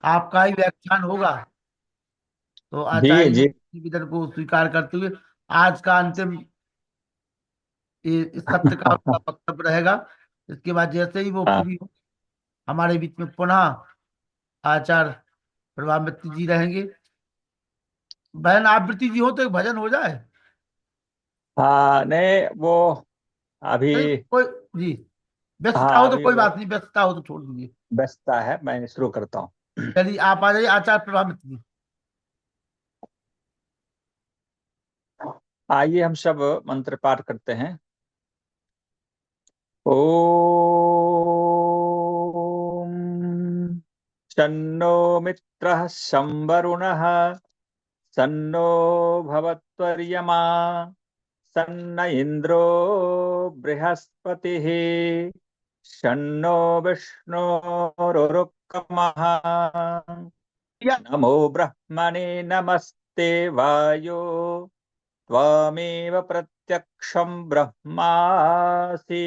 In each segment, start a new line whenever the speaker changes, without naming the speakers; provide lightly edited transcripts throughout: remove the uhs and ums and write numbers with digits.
आपका ही व्याख्यान होगा। तो
जी
आचार्य जी
जी।
के निवेदन को स्वीकार करते हुए आज का अंतिम इस सत्र का उनका वक्तव्य रहेगा। इसके बाद जैसे ही वो
हाँ
फ्री हो, हमारे बीच में पुनः आचार्य प्रभावती जी रहेंगे। बहन आवृत्ति जी हो तो एक भजन हो जाए।
हाँ, नहीं वो अभी।
नहीं कोई जी, व्यस्तता
हाँ
हो तो
अभी
कोई
वो
बात नहीं, व्यस्तता हो तो छोड़ दीजिए।
व्यस्तता है, मैं शुरू करता हूँ।
चलिए आप आ जाइए आचार्य प्रभावती जी।
आइए हम सब मंत्र पाठ करते हैं। ओम शन्नो मित्रः शं वरुणः, शन्नो भवत्वर्यमा, सन्न इन्द्रो बृहस्पतिः, शन्नो विष्णुरुरुक्रमः।
या
नमो ब्रह्मणे नमस्ते वायो, त्वमेव प्रत्यक्षं ब्रह्मासि,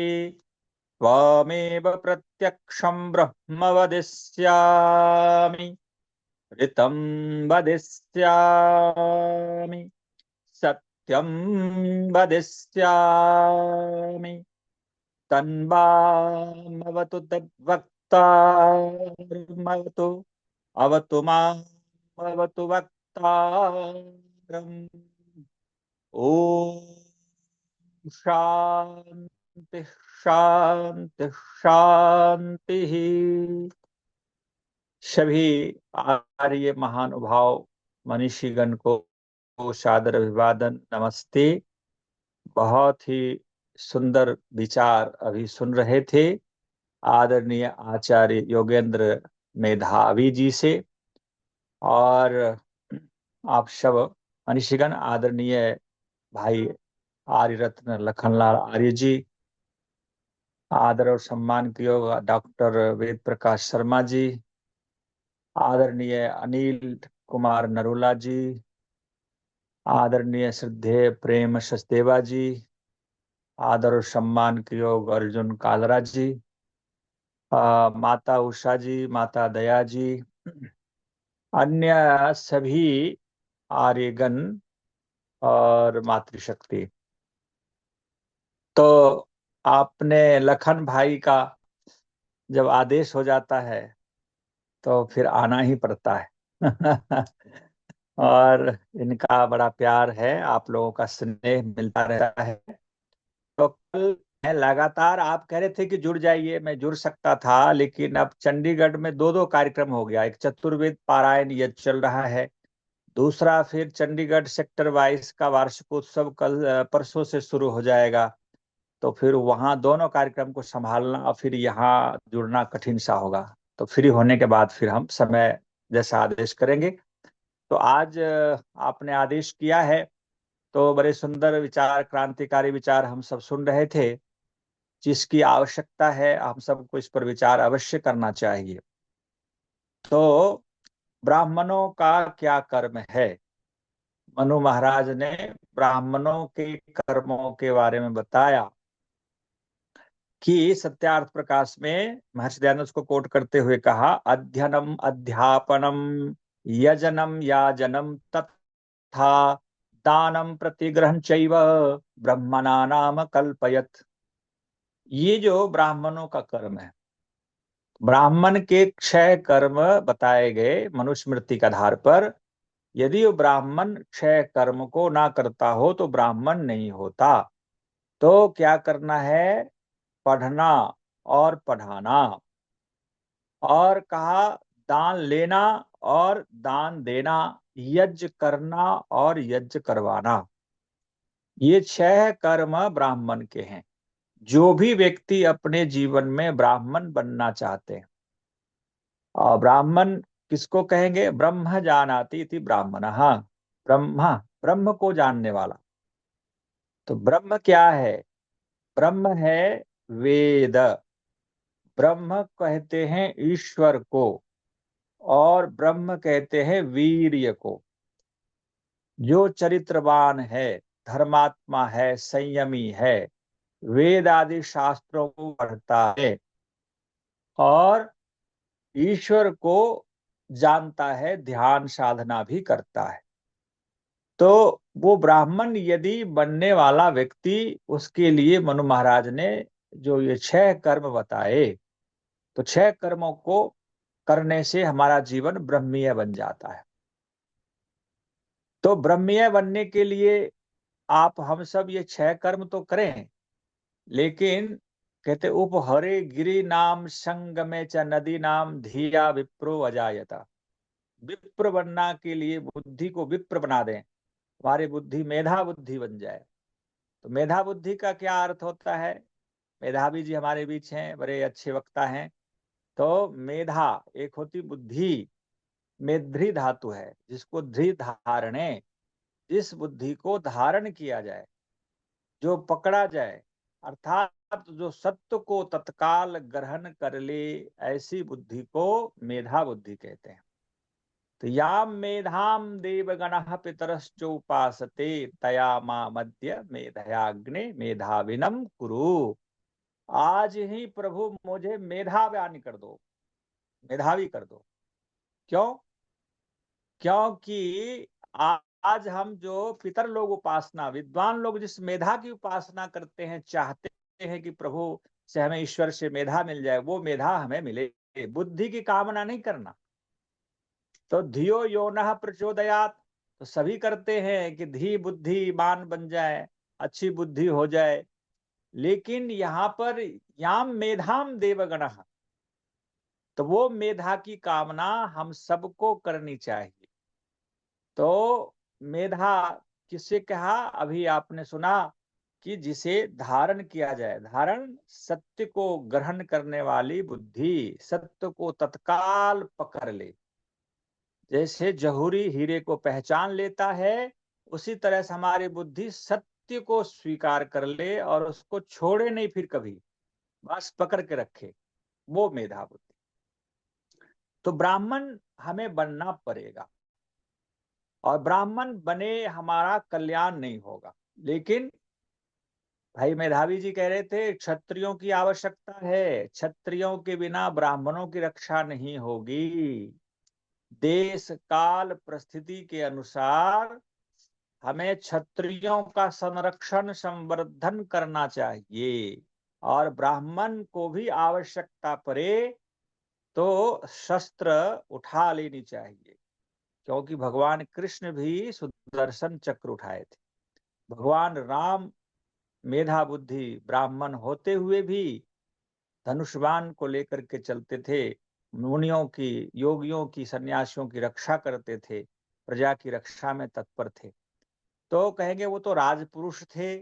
त्वमेव प्रत्यक्षं ब्रह्म वदिष्यामि, ऋतं वदिष्यामि, सत्यं वदिष्यामि। तन्वामवतु तद्वक्तारमवतु, अवतु मामवतु वक्तारम्। ॐ शांति शांति शांति। सभी आर्य महानुभाव मनीषीगण को सादर अभिवादन, नमस्ते। बहुत ही सुंदर विचार अभी सुन रहे थे आदरणीय आचार्य योगेंद्र मेधावी जी से। और आप सब मनीषीगण, आदरणीय भाई आर्य रत्न लखनलाल आर्य जी, आदर और सम्मान के योग डॉक्टर वेद प्रकाश शर्मा जी, आदरणीय अनिल कुमार नरूला जी, आदरणीय श्रद्धेय प्रेम सचदेवा जी, आदर और सम्मान के योग अर्जुन कालरा जी, माता उषा जी, माता दया जी, अन्य सभी आर्यगण और मातृशक्ति। तो आपने लखन भाई का जब आदेश हो जाता है तो फिर आना ही पड़ता है। और इनका बड़ा प्यार है, आप लोगों का स्नेह मिलता रहता है। तो कल मैं लगातार, आप कह रहे थे कि जुड़ जाइए, मैं जुड़ सकता था, लेकिन अब चंडीगढ़ में दो दो कार्यक्रम हो गया। एक चतुर्वेद पारायण यज्ञ चल रहा है, दूसरा फिर चंडीगढ़ सेक्टर 22 का वार्षिकोत्सव कल परसों से शुरू हो जाएगा। तो फिर वहाँ दोनों कार्यक्रम को संभालना और फिर यहाँ जुड़ना कठिन सा होगा। तो फ्री होने के बाद फिर हम समय जैसा आदेश करेंगे। तो आज आपने आदेश किया है, तो बड़े सुंदर विचार, क्रांतिकारी विचार हम सब सुन रहे थे। जिसकी आवश्यकता है, हम सबको इस पर विचार अवश्य करना चाहिए। तो ब्राह्मणों का क्या कर्म है? मनु महाराज ने ब्राह्मणों के कर्मों के बारे में बताया कि सत्यार्थ प्रकाश में महर्षि दयानंद उसको कोट करते हुए कहा, अध्ययनम अध्यापनम यजनम याजनम तथा दानम प्रतिग्रहण चैव ब्रह्मणा नाम कल्पयत। ये जो ब्राह्मणों का कर्म है, ब्राह्मण के क्षय कर्म बताए गए मनुस्मृति के आधार पर। यदि वो ब्राह्मण क्षय कर्म को ना करता हो तो ब्राह्मण नहीं होता। तो क्या करना है? पढ़ना और पढ़ाना। और कहा दान लेना और दान देना, यज्ञ करना और यज्ञ करवाना। ये छह कर्म ब्राह्मण के हैं। जो भी व्यक्ति अपने जीवन में ब्राह्मण बनना चाहते हैं, और ब्राह्मण किसको कहेंगे? ब्रह्म जानाति इति ब्राह्मणः। ब्रह्म, ब्रह्म को जानने वाला। तो ब्रह्म क्या है? ब्रह्म है वेद। ब्रह्म कहते हैं ईश्वर को, और ब्रह्म कहते हैं वीर्य को। जो चरित्रवान है, धर्मात्मा है, संयमी है, वेद आदि शास्त्रों को पढ़ता है और ईश्वर को जानता है, ध्यान साधना भी करता है। तो वो ब्राह्मण यदि बनने वाला व्यक्ति, उसके लिए मनु महाराज ने जो ये 6 कर्म बताए, तो 6 कर्मों को करने से हमारा जीवन ब्रह्मीय बन जाता है। तो ब्रह्मीय बनने के लिए आप हम सब ये 6 कर्म तो करें, लेकिन कहते उपहरे गिरि नाम संगमे च नदी नाम धिया विप्रो अजायता। विप्र बनना के लिए बुद्धि को विप्र बना दें, हमारी बुद्धि मेधा बुद्धि बन जाए। तो मेधा बुद्धि का क्या अर्थ होता है? मेधावी जी हमारे बीच हैं, बड़े अच्छे वक्ता हैं। तो मेधा एक होती बुद्धि, मेध्री धातु है, जिसको ध्री धारणे, जिस बुद्धि को धारण किया जाए, जो पकड़ा जाए, अर्थात जो सत्य को तत्काल ग्रहण कर ले, ऐसी बुद्धि को मेधा बुद्धि कहते हैं। तो याम मेधाम देवगणः पितरश्चोपासते तया मा मध्य मेधयाग्ने मेधाविनम कुरु। आज ही प्रभु मुझे मेधावान कर दो, मेधावी कर दो। क्यों? क्योंकि आज हम जो पितर लोग उपासना, विद्वान लोग जिस मेधा की उपासना करते हैं, चाहते हैं कि प्रभु से हमें ईश्वर से मेधा मिल जाए, वो मेधा हमें मिले, बुद्धि की कामना नहीं करना। तो धियो योनः प्रचोदयात, तो सभी करते हैं कि धी बुद्धि मान बन जाए, अच्छी बुद्धि हो जाए। लेकिन यहाँ पर याम मेधाम देवगणः, तो वो मेधा की कामना हम सबको करनी चाहिए। तो मेधा किससे कहा? अभी आपने सुना कि जिसे धारण किया जाए, धारण सत्य को ग्रहण करने वाली बुद्धि, सत्य को तत्काल पकड़ ले। जैसे जहूरी हीरे को पहचान लेता है, उसी तरह से हमारी बुद्धि सत्य को स्वीकार कर ले और उसको छोड़े नहीं फिर कभी, बस पकड़ के रखे, वो मेधा बुद्धि। तो ब्राह्मण हमें बनना पड़ेगा, और ब्राह्मण बने हमारा कल्याण नहीं होगा। लेकिन भाई मेधावी जी कह रहे थे क्षत्रियों की आवश्यकता है, क्षत्रियों के बिना ब्राह्मणों की रक्षा नहीं होगी। देश काल परिस्थिति के अनुसार हमें क्षत्रियों का संरक्षण संवर्धन करना चाहिए, और ब्राह्मण को भी आवश्यकता पड़े तो शस्त्र उठा लेनी चाहिए। क्योंकि भगवान कृष्ण भी सुदर्शन चक्र उठाए थे, भगवान राम मेधा बुद्धि ब्राह्मण होते हुए भी धनुष्वान को लेकर के चलते थे, मुनियों की, योगियों की, सन्यासियों की रक्षा करते थे, प्रजा की रक्षा में तत्पर थे। तो कहेंगे वो तो राजपुरुष थे।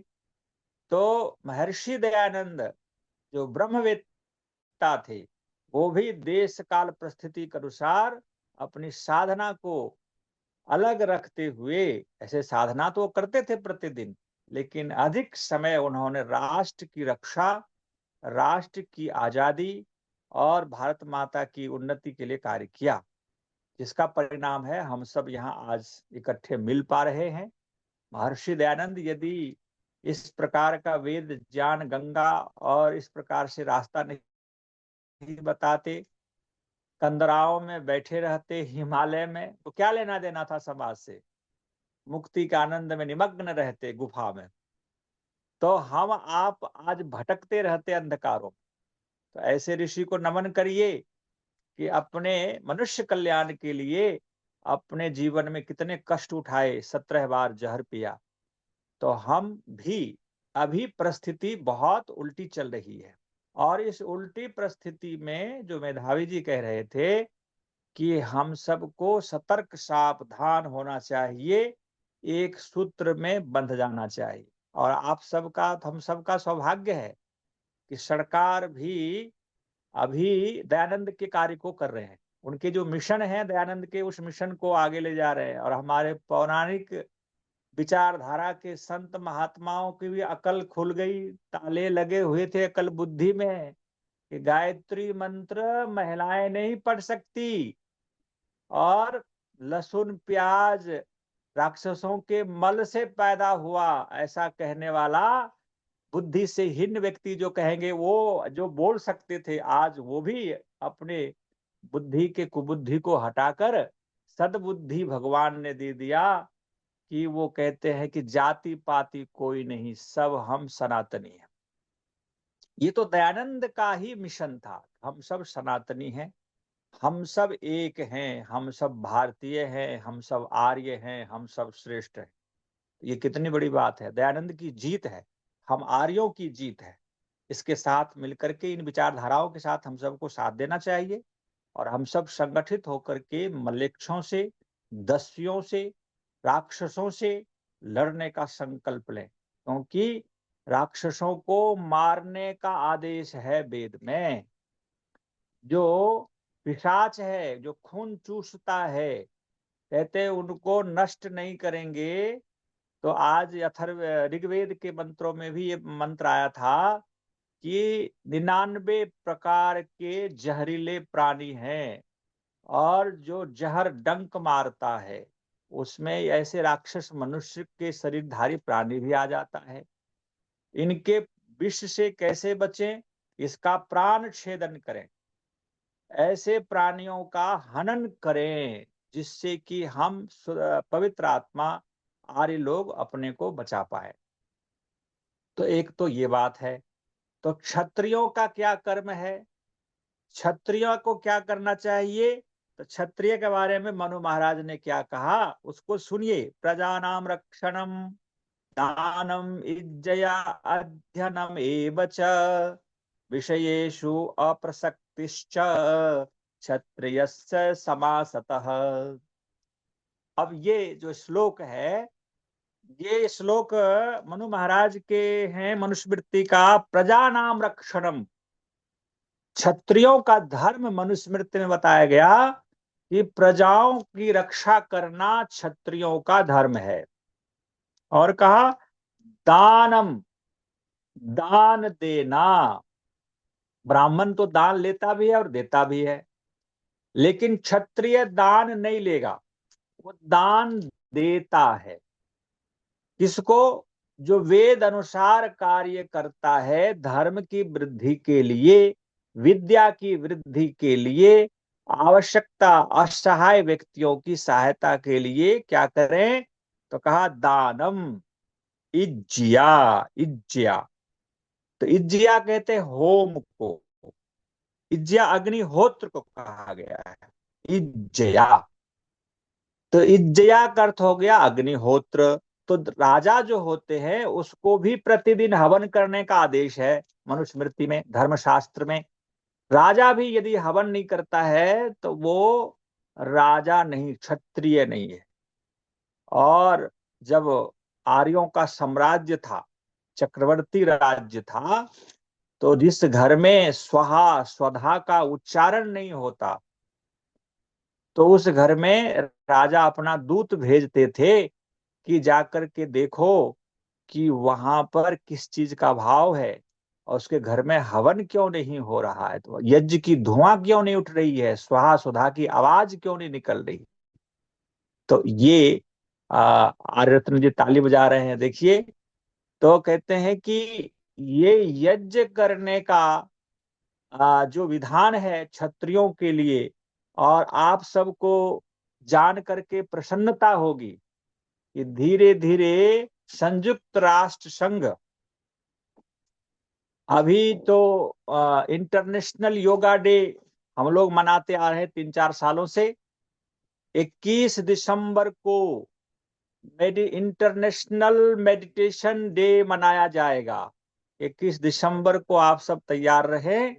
तो महर्षि दयानंद जो ब्रह्मवेत्ता थे, वो भी देश काल परिस्थिति के अनुसार अपनी साधना को अलग रखते हुए, ऐसे साधना तो करते थे प्रतिदिन, लेकिन अधिक समय उन्होंने राष्ट्र की रक्षा, राष्ट्र की आजादी और भारत माता की उन्नति के लिए कार्य किया, जिसका परिणाम है हम सब यहाँ आज इकट्ठे मिल पा रहे हैं। महर्षि दयानंद यदि इस प्रकार का वेद ज्ञान गंगा और इस प्रकार से रास्ता नहीं बताते, कंदराओं में बैठे रहते हिमालय में, तो क्या लेना देना था समाज से? मुक्ति के आनंद में निमग्न रहते गुफा में। तो हम आप आज भटकते रहते अंधकारों में। तो ऐसे ऋषि को नमन करिए कि अपने मनुष्य कल्याण के लिए अपने जीवन में कितने कष्ट उठाए, 17 बार जहर पिया। तो हम भी, अभी परिस्थिति बहुत उल्टी चल रही है, और इस उल्टी परिस्थिति में जो मेधावी जी कह रहे थे कि हम सबको सतर्क सावधान होना चाहिए, एक सूत्र में बंध जाना चाहिए। और आप सबका, हम सबका सौभाग्य है कि सरकार भी अभी दयानंद के कार्य को कर रहे हैं, उनके जो मिशन है दयानंद के, उस मिशन को आगे ले जा रहे हैं। और हमारे पौराणिक विचारधारा के संत महात्माओं की भी अकल खुल गई, ताले लगे हुए थे अकल बुद्धि में कि गायत्री मंत्र महिलाएं नहीं पढ़ सकती, और लहसुन प्याज राक्षसों के मल से पैदा हुआ, ऐसा कहने वाला बुद्धि से हीन व्यक्ति जो कहेंगे, वो जो बोल सकते थे, आज वो भी अपने बुद्धि के कुबुद्धि को हटाकर सद्बुद्धि भगवान ने दे दिया, कि वो कहते हैं कि जाति पाति कोई नहीं, सब हम सनातनी हैं। ये तो दयानंद का ही मिशन था, हम सब सनातनी हैं, हम सब एक हैं, हम सब भारतीय हैं, हम सब आर्य हैं, हम सब श्रेष्ठ हैं। ये कितनी बड़ी बात है, दयानंद की जीत है, हम आर्यों की जीत है। इसके साथ मिलकर के, इन विचारधाराओं के साथ हम सबको साथ देना चाहिए, और हम सब संगठित होकर के मलेच्छों से, दस्युओं से, राक्षसों से लड़ने का संकल्प लें, क्योंकि राक्षसों को मारने का आदेश है वेद में। जो पिशाच है, जो खून चूसता है, कहते हैं उनको नष्ट नहीं करेंगे। तो आज अथर्व ऋग्वेद के मंत्रों में भी ये मंत्र आया था कि 99 प्रकार के जहरीले प्राणी हैं, और जो जहर डंक मारता है उसमें ऐसे राक्षस मनुष्य के शरीरधारी प्राणी भी आ जाता है। इनके विष से कैसे बचें, इसका प्राण छेदन करें, ऐसे प्राणियों का हनन करें, जिससे कि हम पवित्र आत्मा आर्य लोग अपने को बचा पाए। तो एक तो ये बात है। तो क्षत्रियों का क्या कर्म है, क्षत्रियों को क्या करना चाहिए? तो क्षत्रिय के बारे में मनु महाराज ने क्या कहा, उसको सुनिए। प्रजानाम रक्षणम दानम इज्जया अध्ययनम एव च विषयेषु अप्रसक्तिश्च क्षत्रियस्य समासतः। अब ये जो श्लोक है, ये श्लोक मनु महाराज के हैं, मनुस्मृति का। प्रजानाम रक्षणम, क्षत्रियों का धर्म मनुस्मृति में बताया गया कि प्रजाओं की रक्षा करना क्षत्रियों का धर्म है। और कहा दानम, दान देना। ब्राह्मण तो दान लेता भी है और देता भी है, लेकिन क्षत्रिय दान नहीं लेगा, वो दान देता है। किसको? जो वेद अनुसार कार्य करता है, धर्म की वृद्धि के लिए, विद्या की वृद्धि के लिए, आवश्यकता असहाय व्यक्तियों की सहायता के लिए क्या करें? तो कहा दानम इज्जिया। इज्जिया, तो इज्जिया कहते हैं होम को, इज्जिया अग्निहोत्र को कहा गया है, इज्जया। तो इज्जया का अर्थ हो गया अग्निहोत्र। तो राजा जो होते हैं उसको भी प्रतिदिन हवन करने का आदेश है मनुस्मृति में, धर्मशास्त्र में। राजा भी यदि हवन नहीं करता है तो वो राजा नहीं, क्षत्रिय नहीं है। और जब आर्यों का साम्राज्य था, चक्रवर्ती राज्य था, तो जिस घर में स्वाहा स्वधा का उच्चारण नहीं होता, तो उस घर में राजा अपना दूत भेजते थे कि जाकर के देखो कि वहां पर किस चीज का भाव है, और उसके घर में हवन क्यों नहीं हो रहा है, तो यज्ञ की धुआं क्यों नहीं उठ रही है, स्वाहा सुधा की आवाज क्यों नहीं निकल रही। तो ये आर्य रत्न जी ताली बजा रहे हैं, देखिए। तो कहते हैं कि ये यज्ञ करने का जो विधान है क्षत्रियों के लिए, और आप सबको जान करके प्रसन्नता होगी कि धीरे धीरे संयुक्त राष्ट्र संघ, अभी तो इंटरनेशनल योगा डे हम लोग मनाते आ रहे हैं 3-4 सालों से। 21 दिसंबर को इंटरनेशनल मेडिटेशन डे मनाया जाएगा। 21 दिसंबर को आप सब तैयार रहें।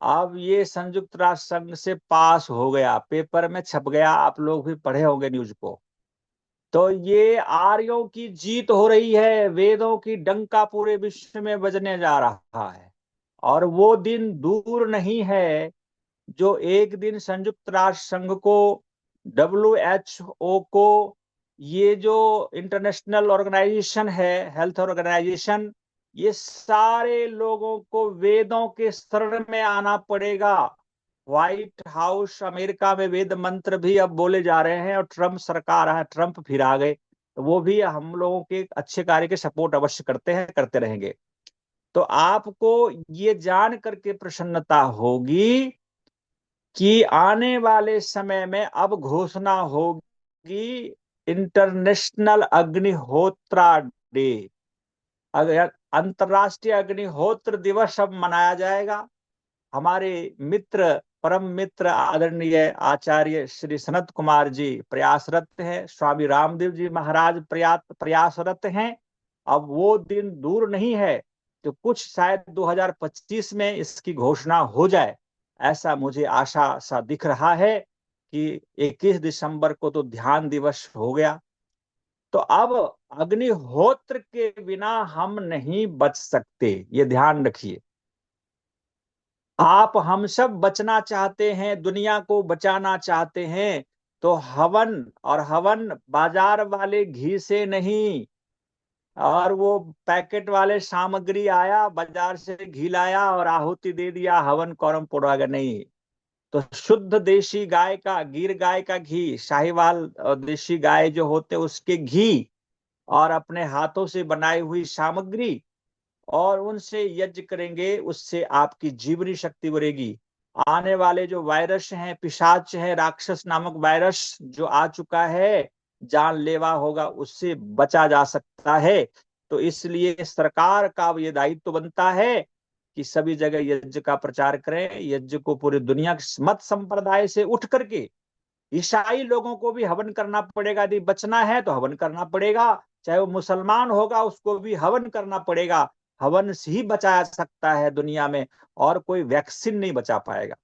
अब ये संयुक्त राष्ट्र संघ से पास हो गया, पेपर में छप गया, आप लोग भी पढ़े होंगे न्यूज को। तो ये आर्यों की जीत हो रही है, वेदों की डंका पूरे विश्व में बजने जा रहा है। और वो दिन दूर नहीं है जो एक दिन संयुक्त राष्ट्र संघ को, WHO को, ये जो इंटरनेशनल ऑर्गेनाइजेशन है, हेल्थ ऑर्गेनाइजेशन, ये सारे लोगों को वेदों के शरण में आना पड़ेगा। व्हाइट हाउस अमेरिका में वेद मंत्र भी अब बोले जा रहे हैं, और ट्रम्प सरकार है, ट्रम्प फिर आ गए, तो वो भी हम लोगों के अच्छे कार्य के सपोर्ट अवश्य करते हैं, करते रहेंगे। तो आपको ये जान करके प्रसन्नता होगी कि आने वाले समय में अब घोषणा होगी इंटरनेशनल अग्निहोत्रा डे। अगर अंतर्राष्ट्रीय अग्निहोत्र दिवस अब मनाया जाएगा। हमारे मित्र, परम मित्र आदरणीय आचार्य श्री सनत कुमार जी प्रयासरत हैं, स्वामी रामदेव जी महाराज प्रयासरत हैं। अब वो दिन दूर नहीं है तो कुछ शायद 2025 में इसकी घोषणा हो जाए, ऐसा मुझे आशा सा दिख रहा है कि 21 दिसंबर को तो ध्यान दिवस हो गया। तो अब अग्निहोत्र के बिना हम नहीं बच सकते, ये ध्यान रखिए। आप हम सब बचना चाहते हैं, दुनिया को बचाना चाहते हैं, तो हवन, और हवन बाजार वाले घी से नहीं, और वो पैकेट वाले सामग्री आया बाजार से घी लाया और आहुति दे दिया, हवन कौरम पड़ेगा नहीं। तो शुद्ध देशी गाय का, गिर गाय का घी, साहिवाल देशी गाय जो होते उसके घी, और अपने हाथों से बनाई हुई सामग्री, और उनसे यज्ञ करेंगे, उससे आपकी जीवनी शक्ति बढ़ेगी। आने वाले जो वायरस हैं, पिशाच है, राक्षस नामक वायरस जो आ चुका है, जानलेवा होगा, उससे बचा जा सकता है। तो इसलिए सरकार का ये दायित्व बनता है कि सभी जगह यज्ञ का प्रचार करें, यज्ञ को पूरी दुनिया के मत संप्रदाय से उठ करके ईसाई लोगों को भी हवन करना पड़ेगा। यदि बचना है तो हवन करना पड़ेगा, चाहे वो मुसलमान होगा उसको भी हवन करना पड़ेगा। हवन से ही बचाया सकता है दुनिया में, और कोई वैक्सीन नहीं बचा पाएगा,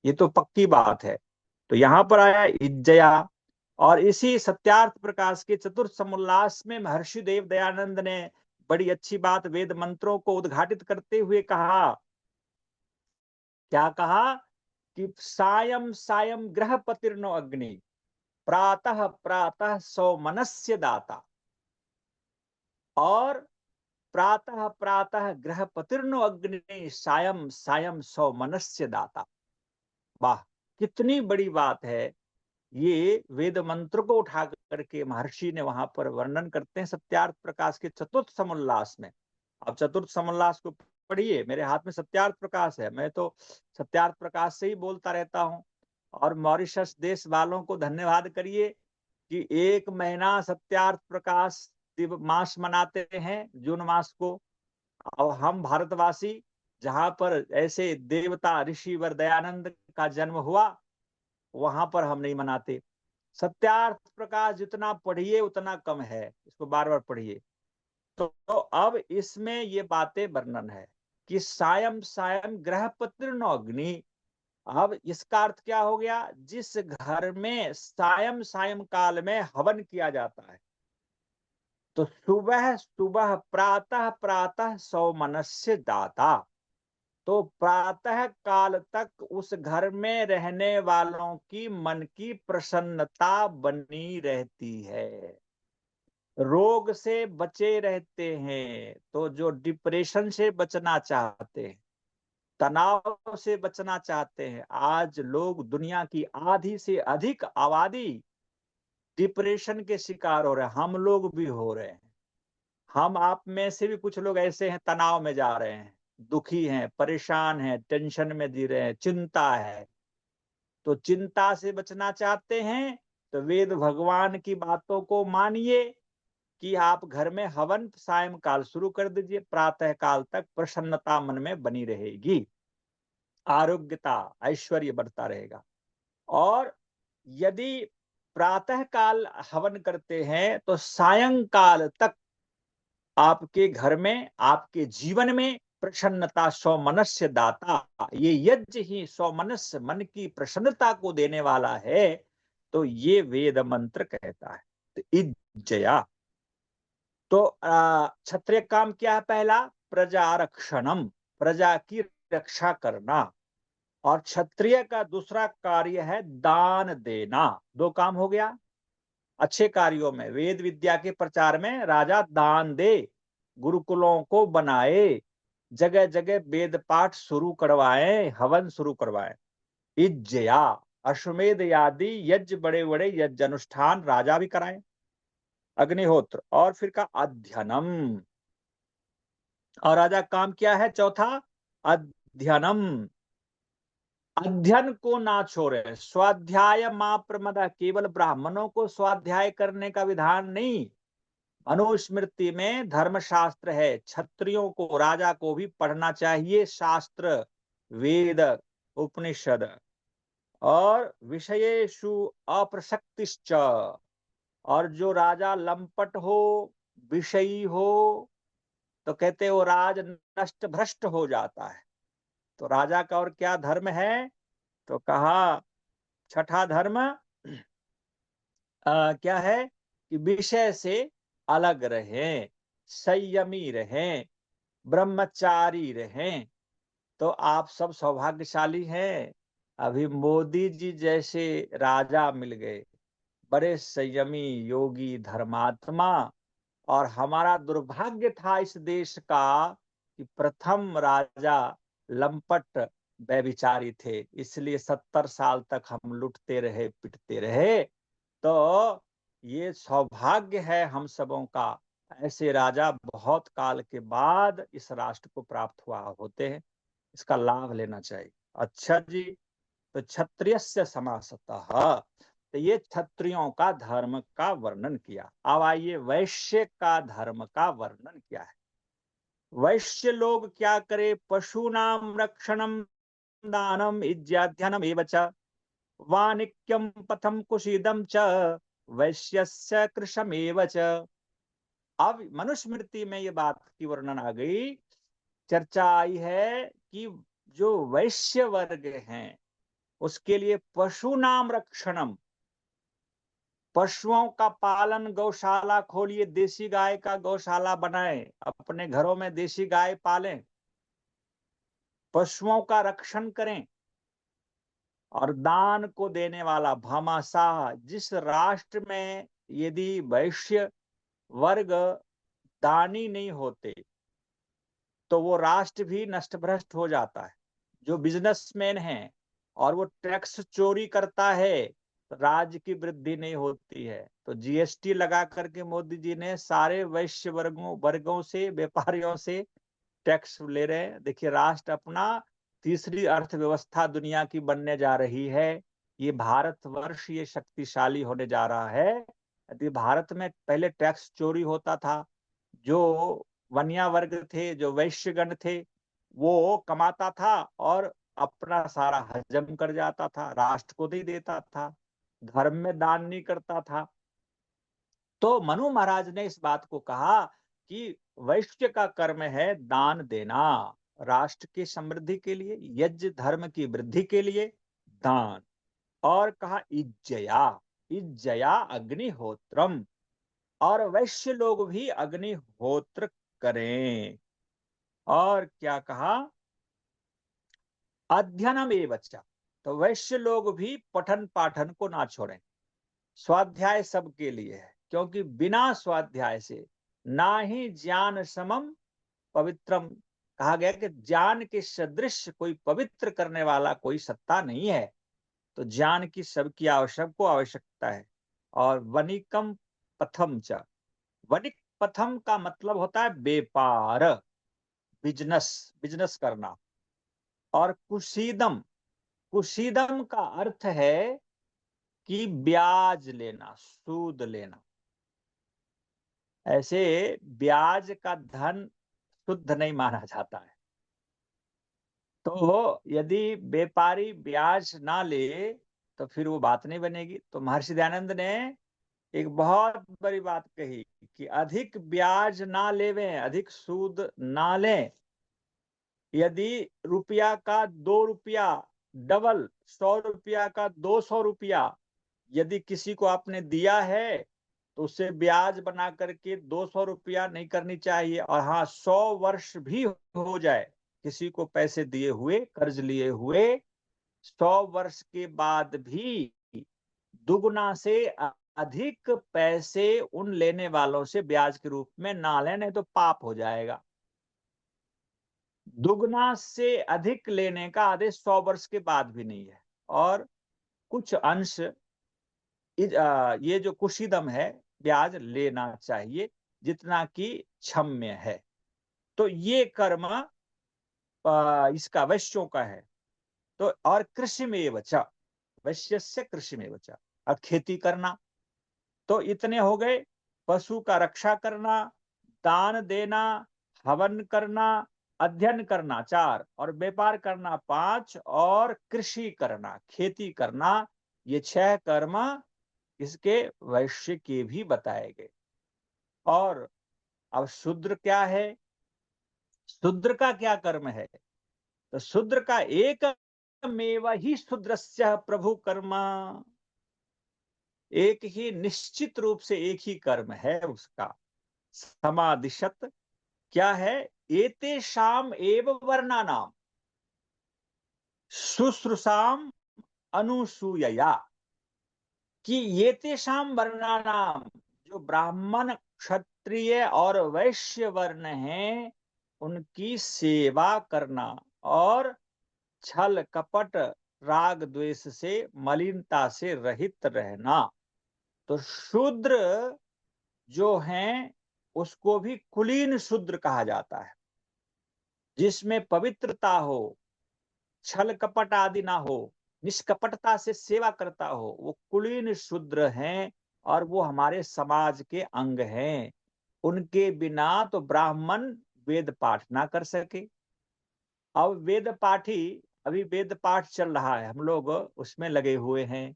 ये तो पक्की बात है। तो यहां पर आया इज्जया, और इसी सत्यार्थ प्रकाश के चतुर्थ समुल्लास में महर्षि देव दयानंद ने बड़ी अच्छी बात वेद मंत्रों को उद्घाटित करते हुए कहा। क्या कहा कि सायं सायं ग्रहपतिर्नो अग्नि, प्रातः प्रातः सौमनस्य दाता, और प्रातः प्रातः ग्रहपतिर्नो अग्नि, सायं सायं सौमनस्य दाता। वाह, कितनी बड़ी बात है। ये वेद मंत्र को उठा करके महर्षि ने वहां पर वर्णन करते हैं सत्यार्थ प्रकाश के चतुर्थ समुल्लास में। अब चतुर्थ समुल्लास को पढ़िए, मेरे हाथ में सत्यार्थ प्रकाश है, मैं तो सत्यार्थ प्रकाश से ही बोलता रहता हूँ। और मॉरिशस देश वालों को धन्यवाद करिए कि 1 महीना सत्यार्थ प्रकाश मास मनाते हैं, जून मास को। और हम भारतवासी, जहां पर ऐसे देवता ऋषिवर दयानंद का जन्म हुआ, वहां पर हम नहीं मनाते। सत्यार्थ प्रकाश जितना पढ़िए उतना कम है, इसको बार बार पढ़िए। तो अब इसमें ये बातें वर्णन है कि सायं सायं ग्रहपतिर्नो अग्नि। अब इसका अर्थ क्या हो गया, जिस घर में सायं सायं काल में हवन किया जाता है, तो सुबह सुबह प्रातः प्रातः सौमनस्य दाता, तो प्रातः काल तक उस घर में रहने वालों की मन की प्रसन्नता बनी रहती है, रोग से बचे रहते हैं। तो जो डिप्रेशन से बचना चाहते हैं, तनाव से बचना चाहते हैं, आज लोग, दुनिया की आधी से अधिक आबादी डिप्रेशन के शिकार हो रहे हैं, हम लोग भी हो रहे हैं। हम आप में से भी कुछ लोग ऐसे हैं, तनाव में जा रहे हैं, दुखी हैं, परेशान हैं, टेंशन में जी रहे हैं, चिंता है। तो चिंता से बचना चाहते हैं तो वेद भगवान की बातों को मानिए कि आप घर में हवन सायंकाल शुरू कर दीजिए, प्रातः काल तक प्रसन्नता मन में बनी रहेगी, आरोग्यता ऐश्वर्य बढ़ता रहेगा। और यदि प्रातः काल हवन करते हैं तो सायंकाल तक आपके घर में, आपके जीवन में प्रसन्नता, सौमनस्य दाता, ये यज्ञ ही सौमनस्य मन की प्रसन्नता को देने वाला है। तो ये वेद मंत्र कहता है। तो इज्जया, तो क्षत्रिय काम क्या है, पहला प्रजारक्षणम, प्रजा की रक्षा करना। और क्षत्रिय का दूसरा कार्य है दान देना। दो काम हो गया। अच्छे कार्यों में, वेद विद्या के प्रचार में राजा दान दे, गुरुकुलों को बनाए, जगह जगह वेद पाठ शुरू करवाए, हवन शुरू करवाए। इज्जया, अश्वमेध आदि यज्ञ, बड़े बड़े यज्ञ अनुष्ठान राजा भी कराए, अग्निहोत्र। और फिर का अध्ययनम, और राजा काम क्या है चौथा, अध्ययनम, अध्ययन को ना छोड़े, स्वाध्याय मां प्रमद, केवल ब्राह्मणों को स्वाध्याय करने का विधान नहीं, मनुस्मृति में धर्मशास्त्र है, क्षत्रियों को, राजा को भी पढ़ना चाहिए शास्त्र, वेद, उपनिषद। और विषयेषु अप्रसक्तिश्च, और जो राजा लंपट हो, विषयी हो, तो कहते वो राज नष्ट भ्रष्ट हो जाता है। तो राजा का और क्या धर्म है, तो कहा छठा धर्म क्या है कि विषय से अलग रहें, संयमी रहें, ब्रह्मचारी रहें। तो आप सब सौभाग्यशाली हैं, अभी मोदी जी जैसे राजा मिल गए, बड़े संयमी योगी धर्मात्मा। और हमारा दुर्भाग्य था इस देश का कि प्रथम राजा लंपट व्यभिचारी थे, इसलिए 70 साल तक हम लुटते रहे, पिटते रहे। तो ये सौभाग्य है हम सबों का, ऐसे राजा बहुत काल के बाद इस राष्ट्र को प्राप्त हुआ होते हैं, इसका लाभ लेना चाहिए। अच्छा जी, तो क्षत्रियस्य समासतः, तो ये क्षत्रियों का धर्म का वर्णन किया। अब आइए वैश्य का धर्म का वर्णन क्या है। वैश्य लोग क्या करे, पशूनाम रक्षणम दानम इज्याध्ययनम एव च, वाणिक्यम पथम कुशीदम च, वैश्यस्य कृशमेव च। अब मनुस्मृति में ये बात की वर्णन आ गई, चर्चा आई है कि जो वैश्य वर्ग हैं उसके लिए पशु नाम रक्षणम, पशुओं का पालन, गौशाला खोलिए, देसी गाय का गौशाला बनाएं, अपने घरों में देसी गाय पालें, पशुओं का रक्षण करें। और दान को देने वाला भामाशाह, जिस राष्ट्र में यदि वैश्य वर्ग दानी नहीं होते तो वो राष्ट्र भी नष्ट भ्रष्ट हो जाता है। जो बिजनेसमैन है और वो टैक्स चोरी करता है तो राज्य की वृद्धि नहीं होती है। तो जीएसटी लगा करके मोदी जी ने सारे वैश्य वर्गों से, व्यापारियों से टैक्स ले रहे हैं। देखिए राष्ट्र अपना तीसरी अर्थव्यवस्था दुनिया की बनने जा रही है। ये भारतवर्ष ये शक्तिशाली होने जा रहा है। यदि भारत में पहले टैक्स चोरी होता था, जो वन्या वर्ग थे, जो वैश्यगण थे, वो कमाता था और अपना सारा हजम कर जाता था, राष्ट्र को दे देता था, धर्म में दान नहीं करता था। तो मनु महाराज ने इस बात को कहा कि वैश्य का कर्म है दान देना, राष्ट्र की समृद्धि के लिए, यज्ञ धर्म की वृद्धि के लिए दान। और कहा इज्जया, इज्जया अग्निहोत्रम, और वैश्य लोग भी अग्निहोत्र करें। और क्या कहा, अध्ययनम एव च, तो वैश्य लोग भी पठन पाठन को ना छोड़ें। स्वाध्याय सबके लिए है, क्योंकि बिना स्वाध्याय से ना ही ज्ञान समम पवित्रम, कहा गया कि ज्ञान के सदृश कोई पवित्र करने वाला कोई सत्ता नहीं है। तो ज्ञान की सबकी आवश्यकता है। और वनिकम पथम च, वनिक पथम का मतलब होता है व्यापार, बिजनेस, बिजनेस करना। और कुशीदम, कुशीदम का अर्थ है कि ब्याज लेना, सूद लेना। ऐसे ब्याज का धन शुद्ध नहीं माना जाता है। तो यदि व्यापारी ब्याज ना ले तो फिर वो बात नहीं बनेगी। तो महर्षि दयानंद ने एक बहुत बड़ी बात कही कि अधिक ब्याज ना लेवें, अधिक सूद ना लें। यदि रुपया का 2 रुपया डबल, 100 रुपया का 200 रुपया यदि किसी को आपने दिया है तो उससे ब्याज बना करके 200 रुपया नहीं करनी चाहिए। और हाँ, 100 वर्ष भी हो जाए किसी को पैसे दिए हुए, कर्ज लिए हुए, 100 वर्ष के बाद भी दुगुना से अधिक पैसे उन लेने वालों से ब्याज के रूप में ना लें, नहीं तो पाप हो जाएगा। दुगना से अधिक लेने का आदेश 100 वर्ष के बाद भी नहीं है। और कुछ अंश ये जो कुशीदम है ब्याज लेना चाहिए, जितना कि क्षम्य है। तो ये कर्म इसका वैश्यों का है। तो और कृषि में च, वैश्य से कृषि में च, अब खेती करना, तो इतने हो गए। पशु का रक्षा करना, दान देना, हवन करना, अध्ययन करना 4, और व्यापार करना 5, और कृषि करना, खेती करना, ये 6 कर्म इसके वैश्य के भी बताए गए। और अब शूद्र क्या है, शूद्र का क्या कर्म है? तो शूद्र का एक मेव ही शूद्रस्य प्रभु कर्म, एक ही निश्चित रूप से एक ही कर्म है उसका। समादिशत क्या है? एतेषाम एव वर्णानाम शुश्रूषाम अनुसूयया, कि एतेषाम वर्णानाम, जो ब्राह्मण क्षत्रिय और वैश्य वर्ण हैं, उनकी सेवा करना और छल कपट राग द्वेष से, मलिनता से रहित रहना। तो शूद्र जो हैं उसको भी कुलीन शूद्र कहा जाता है, जिसमें पवित्रता हो, छल कपट आदि ना हो, निष्कपटता से सेवा करता हो, वो कुलीन शूद्र हैं और वो हमारे समाज के अंग हैं। उनके बिना तो ब्राह्मण वेद पाठ ना कर सके। अब वेद पाठी, अभी वेद पाठ चल रहा है, हम लोग उसमें लगे हुए हैं।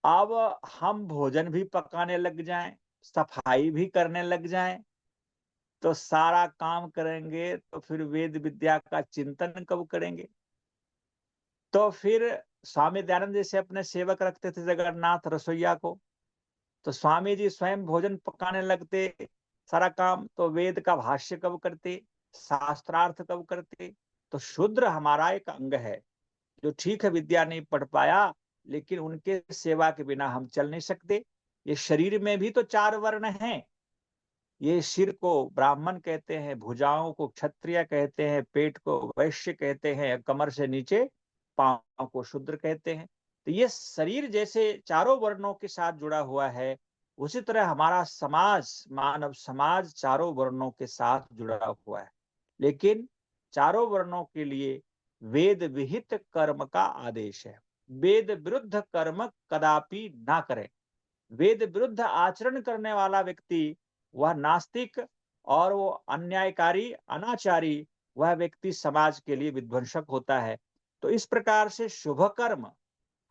अब हम भोजन भी पकाने लग जाएं, सफाई भी करने लग जाएं, तो सारा काम करेंगे तो फिर वेद विद्या का चिंतन कब करेंगे? तो फिर स्वामी दयानंद जैसे अपने सेवक रखते थे जगन्नाथ रसोईया को, तो स्वामी जी स्वयं भोजन पकाने लगते, सारा काम, तो वेद का भाष्य कब करते, शास्त्रार्थ कब करते? तो शूद्र हमारा एक अंग है, जो ठीक है विद्या नहीं पढ़ पाया, लेकिन उनके सेवा के बिना हम चल नहीं सकते। ये शरीर में भी तो 4 वर्ण हैं। ये सिर को ब्राह्मण कहते हैं, भुजाओं को क्षत्रिय कहते हैं, पेट को वैश्य कहते हैं, कमर से नीचे पांव को शूद्र कहते हैं। तो ये शरीर जैसे चारों वर्णों के साथ जुड़ा हुआ है, उसी तरह हमारा समाज, मानव समाज चारों वर्णों के साथ जुड़ा हुआ है। लेकिन चारों वर्णों के लिए वेद विहित कर्म का आदेश है। वेद विरुद्ध कर्म कदापि ना करें। वेद विरुद्ध आचरण करने वाला व्यक्ति वह नास्तिक, और वो अन्यायकारी, अनाचारी, वह व्यक्ति समाज के लिए विध्वंसक होता है। तो इस प्रकार से शुभ कर्म,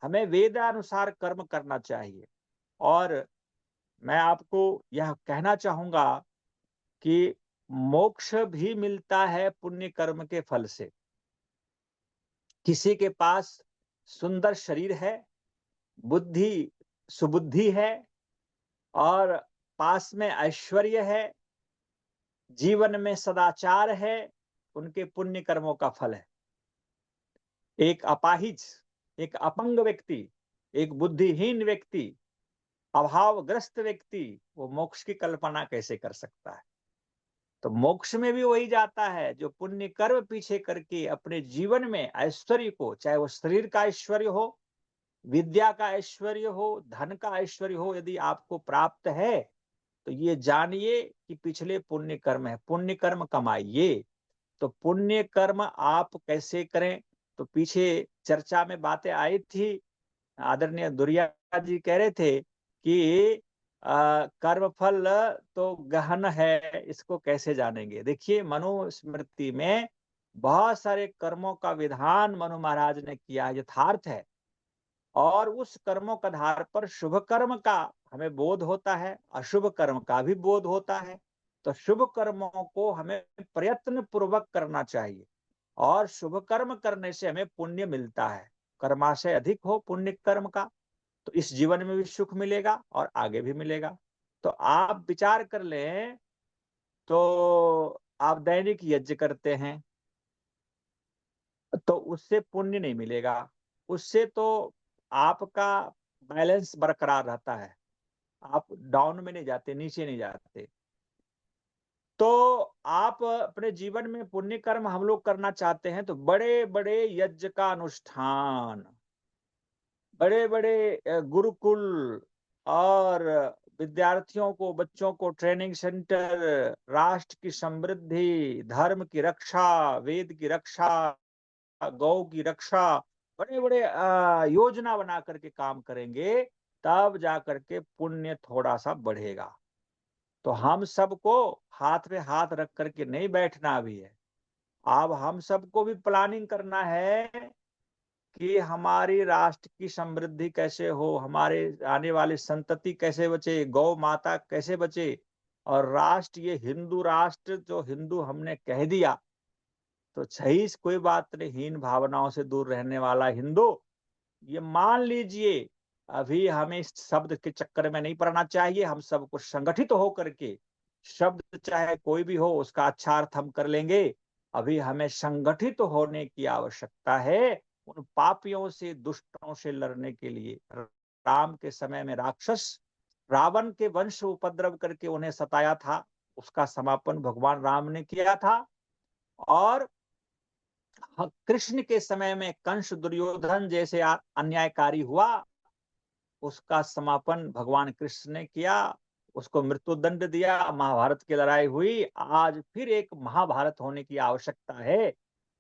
हमें वेदानुसार कर्म करना चाहिए। और मैं आपको यह कहना चाहूंगा कि मोक्ष भी मिलता है पुण्य कर्म के फल से। किसी के पास सुंदर शरीर है, बुद्धि सुबुद्धि है, और पास में ऐश्वर्य है, जीवन में सदाचार है, उनके पुण्य कर्मों का फल है। एक अपाहिज, एक अपंग व्यक्ति, एक बुद्धिहीन व्यक्ति, अभावग्रस्त व्यक्ति, वो मोक्ष की कल्पना कैसे कर सकता है? तो मोक्ष में भी वही जाता है जो पुण्य कर्म पीछे करके अपने जीवन में ऐश्वर्य को, चाहे वो शरीर का ऐश्वर्य हो, विद्या का ऐश्वर्य हो, धन का ऐश्वर्य हो, यदि आपको प्राप्त है, तो ये जानिए कि पिछले पुण्य कर्म है। पुण्य कर्म कमाइए। तो पुण्य कर्म आप कैसे करें? तो पीछे चर्चा में बातें आई थी, आदरणीय दुरिया जी कह रहे थे कि कर्म फल तो गहन है, इसको कैसे जानेंगे? देखिए, मनुस्मृति में बहुत सारे कर्मों का विधान मनु महाराज ने किया, यथार्थ है। और उस कर्मों के आधार पर शुभ कर्म का हमें बोध होता है, अशुभ कर्म का भी बोध होता है। तो शुभ कर्मों को हमें प्रयत्न पूर्वक करना चाहिए, और शुभ कर्म करने से हमें पुण्य मिलता है। कर्माशय अधिक हो पुण्य कर्म का, तो इस जीवन में भी सुख मिलेगा और आगे भी मिलेगा। तो आप विचार कर लें, तो आप दैनिक यज्ञ करते हैं, तो उससे पुण्य नहीं मिलेगा। उससे तो आपका बैलेंस बरकरार रहता है, आप डाउन में नहीं जाते, नीचे नहीं जाते। तो आप अपने जीवन में पुण्य कर्म हम लोग करना चाहते हैं, तो बड़े बड़े यज्ञ का अनुष्ठान, बड़े बड़े गुरुकुल, और विद्यार्थियों को, बच्चों को ट्रेनिंग सेंटर, राष्ट्र की समृद्धि, धर्म की रक्षा, वेद की रक्षा, गौ की रक्षा, बड़े बड़े योजना बना करके काम करेंगे, तब जा करके पुण्य थोड़ा सा बढ़ेगा। तो हम सबको हाथ में हाथ रख करके नहीं बैठना भी है। अब हम सबको भी प्लानिंग करना है कि हमारी राष्ट्र की समृद्धि कैसे हो, हमारे आने वाली संतति कैसे बचे, गौ माता कैसे बचे। और राष्ट्र, ये हिंदू राष्ट्र जो हिंदू हमने कह दिया, तो सही, कोई बात नहीं, हीन भावनाओं से दूर रहने वाला हिंदू, ये मान लीजिए, अभी हमें इस शब्द के चक्कर में नहीं पड़ना चाहिए। हम सबको संगठित होकर के, शब्द चाहे कोई भी हो उसका अच्छा अर्थ हम कर लेंगे। अभी हमें संगठित होने की आवश्यकता है, उन पापियों से, दुष्टों से लड़ने के लिए। राम के समय में राक्षस रावण के वंश उपद्रव करके उन्हें सताया था, उसका समापन भगवान राम ने किया था। और कृष्ण के समय में कंस दुर्योधन जैसे अन्यायकारी हुआ, उसका समापन भगवान कृष्ण ने किया, उसको मृत्यु दंड दिया, महाभारत की लड़ाई हुई। आज फिर एक महाभारत होने की आवश्यकता है,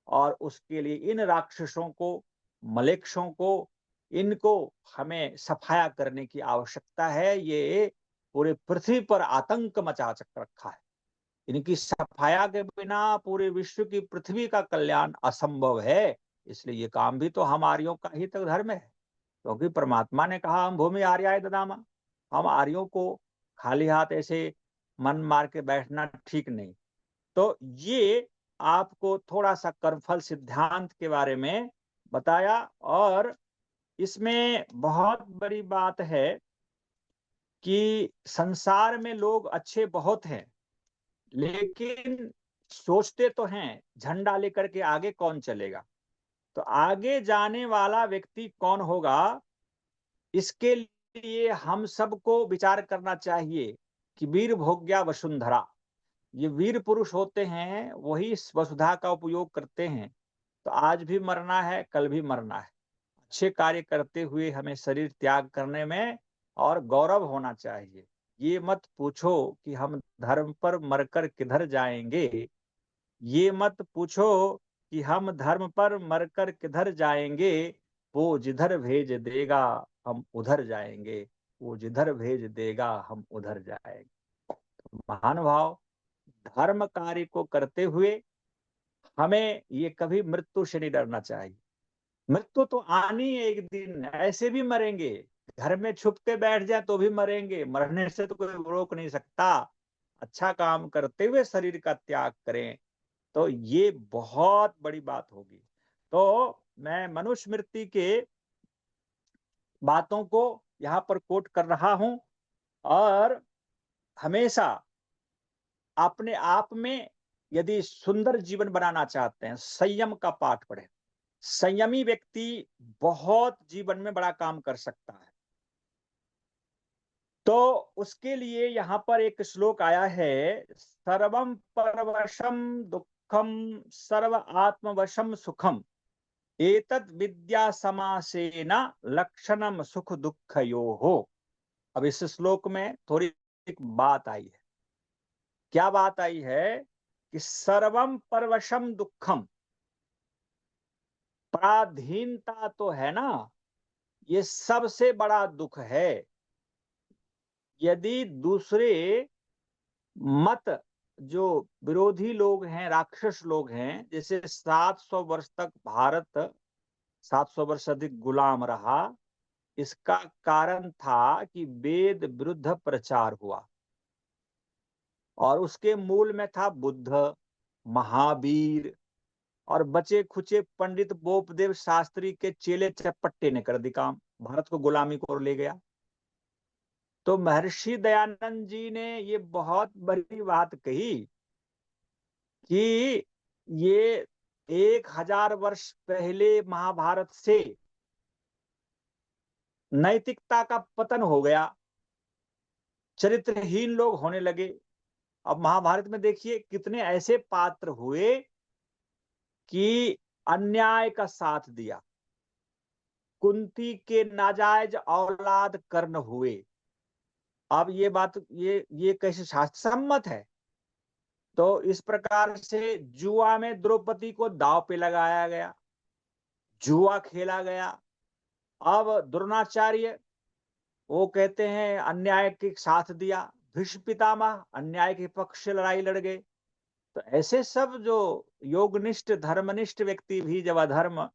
और उसके लिए इन राक्षसों को, मलेक्षों को, इनको हमें सफाया करने की आवश्यकता है। ये पूरे पृथ्वी पर आतंक मचा रखा है, इनकी सफाया के बिना पूरे विश्व की, पृथ्वी का कल्याण असंभव है। इसलिए ये काम भी तो हम आर्यों का ही तो धर्म है, क्योंकि परमात्मा ने कहा हम भूमि आर्याय ददामा। हम आर्यों को खाली हाथ ऐसे मन मार के बैठना ठीक नहीं। तो ये आपको थोड़ा सा कर्मफल सिद्धांत के बारे में बताया। और इसमें बहुत बड़ी बात है कि संसार में लोग अच्छे बहुत हैं, लेकिन सोचते तो हैं झंडा लेकर के आगे कौन चलेगा। तो आगे जाने वाला व्यक्ति कौन होगा, इसके लिए हम सबको विचार करना चाहिए कि वीर भोग्या वसुंधरा, ये वीर पुरुष होते हैं, वही इस वसुधा का उपयोग करते हैं। तो आज भी मरना है, कल भी मरना है। अच्छे कार्य करते हुए हमें शरीर त्याग करने में और गौरव होना चाहिए। ये मत पूछो कि हम धर्म पर मरकर किधर जाएंगे, ये मत पूछो कि हम धर्म पर मरकर किधर जाएंगे। वो जिधर भेज देगा हम उधर जाएंगे, वो जिधर भेज देगा हम उधर जाएंगे। महानुभाव, धर्म कार्य को करते हुए हमें ये कभी मृत्यु से नहीं डरना चाहिए। मृत्यु तो आनी है एक दिन, ऐसे भी मरेंगे, घर में छुप के बैठ जाए तो भी मरेंगे, मरने से तो कोई रोक नहीं सकता। अच्छा काम करते हुए शरीर का त्याग करें, तो ये बहुत बड़ी बात होगी। तो मैं मनुस्मृति के बातों को यहाँ पर कोट कर रहा हूं, और हमेशा अपने आप में यदि सुंदर जीवन बनाना चाहते हैं, संयम का पाठ पढ़ें। संयमी व्यक्ति बहुत जीवन में बड़ा काम कर सकता है। तो उसके लिए यहाँ पर एक श्लोक आया है, सर्वम परवशम दुखम सर्व आत्मवशम सुखम एतद विद्या समासेन लक्षणम सुख दुःखयोः। अब इस श्लोक में थोड़ी एक बात आई है। क्या बात आई है कि सर्वम परवशम दुखम, पराधीनता तो है ना, ये सबसे बड़ा दुख है। यदि दूसरे मत, जो विरोधी लोग हैं, राक्षस लोग हैं, जैसे 700 वर्ष तक भारत 700 वर्ष अधिक गुलाम रहा, इसका कारण था कि वेद विरुद्ध प्रचार हुआ, और उसके मूल में था बुद्ध, महावीर, और बचे खुचे पंडित बोपदेव शास्त्री के चेले चपट्टे ने कर दी काम, भारत को गुलामी को ले गया। तो महर्षि दयानंद जी ने ये बहुत बड़ी बात कही कि ये 1000 वर्ष पहले महाभारत से नैतिकता का पतन हो गया, चरित्रहीन लोग होने लगे। अब महाभारत में देखिए कितने ऐसे पात्र हुए कि अन्याय का साथ दिया, कुंती के नाजायज औलाद कर्ण हुए। अब ये बात, ये कैसे शास्त्र सम्मत है। तो इस प्रकार से जुआ में द्रौपदी को दांव पे लगाया गया, जुआ खेला गया। अब द्रोणाचार्य वो कहते हैं अन्याय के साथ दिया, भीष्म पितामह अन्याय के पक्ष से लड़ाई लड़ गए। तो ऐसे सब जो योगनिष्ठ धर्मनिष्ठ व्यक्ति भी जब अधर्म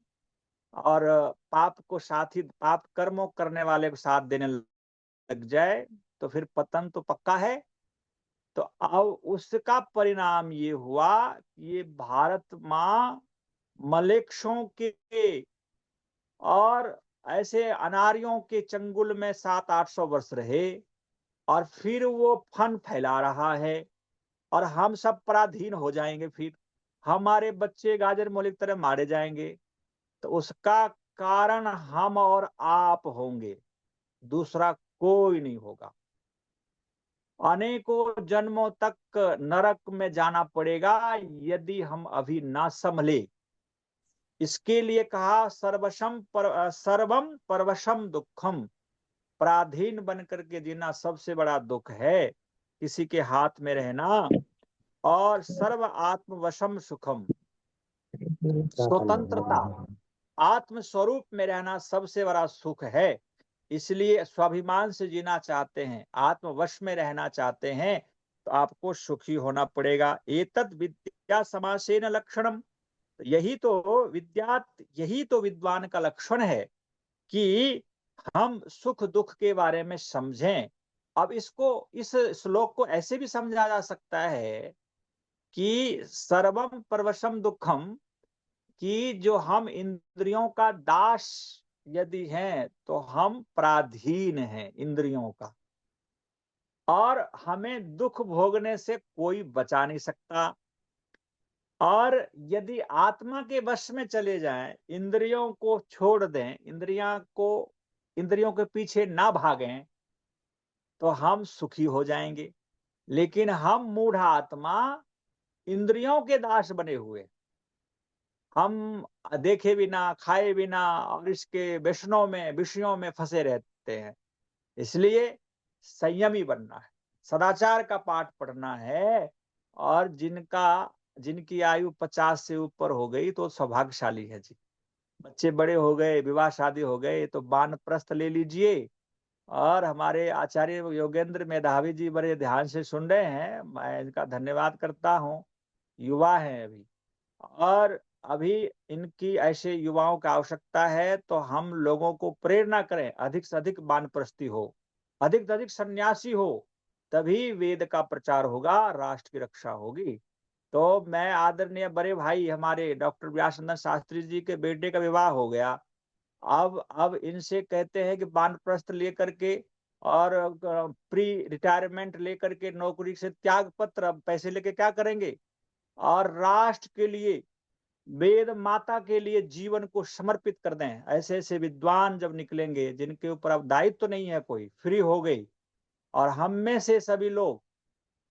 और पाप को साथ ही पाप कर्मों करने वाले को साथ देने लग जाए तो फिर पतन तो पक्का है। तो अब उसका परिणाम ये हुआ कि ये भारत माँ मलेच्छों के और ऐसे अनार्यों के चंगुल में 700-800 वर्ष रहे और फिर वो फन फैला रहा है और हम सब पराधीन हो जाएंगे। फिर हमारे बच्चे गाजर मूली की तरह मारे जाएंगे। तो उसका कारण हम और आप होंगे, दूसरा कोई नहीं होगा। अनेकों जन्मों तक नरक में जाना पड़ेगा यदि हम अभी ना संभले। इसके लिए कहा सर्वम परवशम दुखम, पराधीन बन करके जीना सबसे बड़ा दुख है, किसी के हाथ में रहना। और सर्व आत्मवशम सुखम, स्वतंत्रता आत्म स्वरूप में रहना सबसे बड़ा सुख है। इसलिए स्वाभिमान से जीना चाहते हैं, आत्मवश में रहना चाहते हैं, तो आपको सुखी होना पड़ेगा। एतद विद्या समासेन लक्षणम, यही तो विद्वान का लक्षण है कि हम सुख दुख के बारे में समझें। अब इस श्लोक को ऐसे भी समझा जा सकता है कि सर्वम परवशम दुखम, कि जो हम इंद्रियों का दास यदि हैं तो हम पराधीन हैं इंद्रियों का, और हमें दुख भोगने से कोई बचा नहीं सकता। और यदि आत्मा के वश में चले जाएं, इंद्रियों को छोड़ दें, इंद्रियों के पीछे ना भागें, तो हम सुखी हो जाएंगे। लेकिन हम मूढ़ आत्मा इंद्रियों के दास बने हुए, हम देखे बिना खाए बिना और इसके विषयों में फंसे रहते हैं। इसलिए संयमी बनना है, सदाचार का पाठ पढ़ना है। और जिनकी आयु 50 से ऊपर हो गई तो सौभाग्यशाली है जी। बच्चे बड़े हो गए, विवाह शादी हो गए, तो वानप्रस्थ ले लीजिए। और हमारे आचार्य योगेंद्र मेधावी जी बड़े ध्यान से सुन रहे हैं, मैं इनका धन्यवाद करता हूँ। युवा हैं अभी, और अभी इनकी ऐसे युवाओं की आवश्यकता है। तो हम लोगों को प्रेरणा करें, अधिक से अधिक वानप्रस्थी हो, अधिक से अधिक सन्यासी हो, तभी वेद का प्रचार होगा, राष्ट्र की रक्षा होगी। तो मैं आदरणीय बड़े भाई हमारे डॉक्टर व्यासचंद्र शास्त्री जी के बेटे का विवाह हो गया। अब इनसे कहते हैं कि वानप्रस्थ लेकर के और प्री रिटायरमेंट लेकर के, नौकरी से त्याग पत्र, पैसे लेके क्या करेंगे, और राष्ट्र के लिए, वेद माता के लिए जीवन को समर्पित कर दें। ऐसे ऐसे विद्वान जब निकलेंगे जिनके ऊपर अब दायित्व तो नहीं है, कोई फ्री हो गई, और हम में से सभी लोग,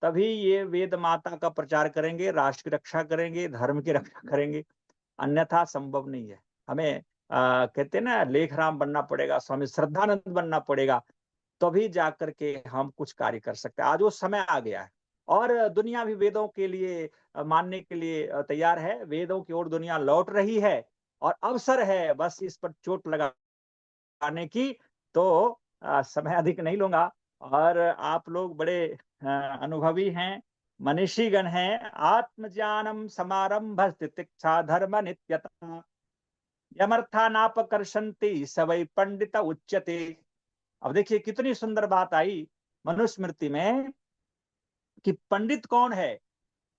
तभी ये वेद माता का प्रचार करेंगे, राष्ट्र की रक्षा करेंगे, धर्म की रक्षा करेंगे। अन्यथा संभव नहीं है। हमें कहते हैं ना, लेखराम बनना पड़ेगा, स्वामी श्रद्धानंद बनना पड़ेगा, तभी जाकर के हम कुछ कार्य कर सकते हैं। आज वो समय आ गया है और दुनिया भी वेदों के लिए मानने के लिए तैयार है। वेदों की ओर दुनिया लौट रही है और अवसर है बस इस पर चोट लगाने की। तो समय अधिक नहीं लूंगा, और आप लोग बड़े अनुभवी हैं, मनीषी गण हैं। आत्मज्ञानम समारंभ तितिक्षा धर्म नित्यता, यमर्था नापकर्षन्ति सवै पंडित उच्यते। अब देखिए कितनी सुंदर बात आई मनुस्मृति में कि पंडित कौन है।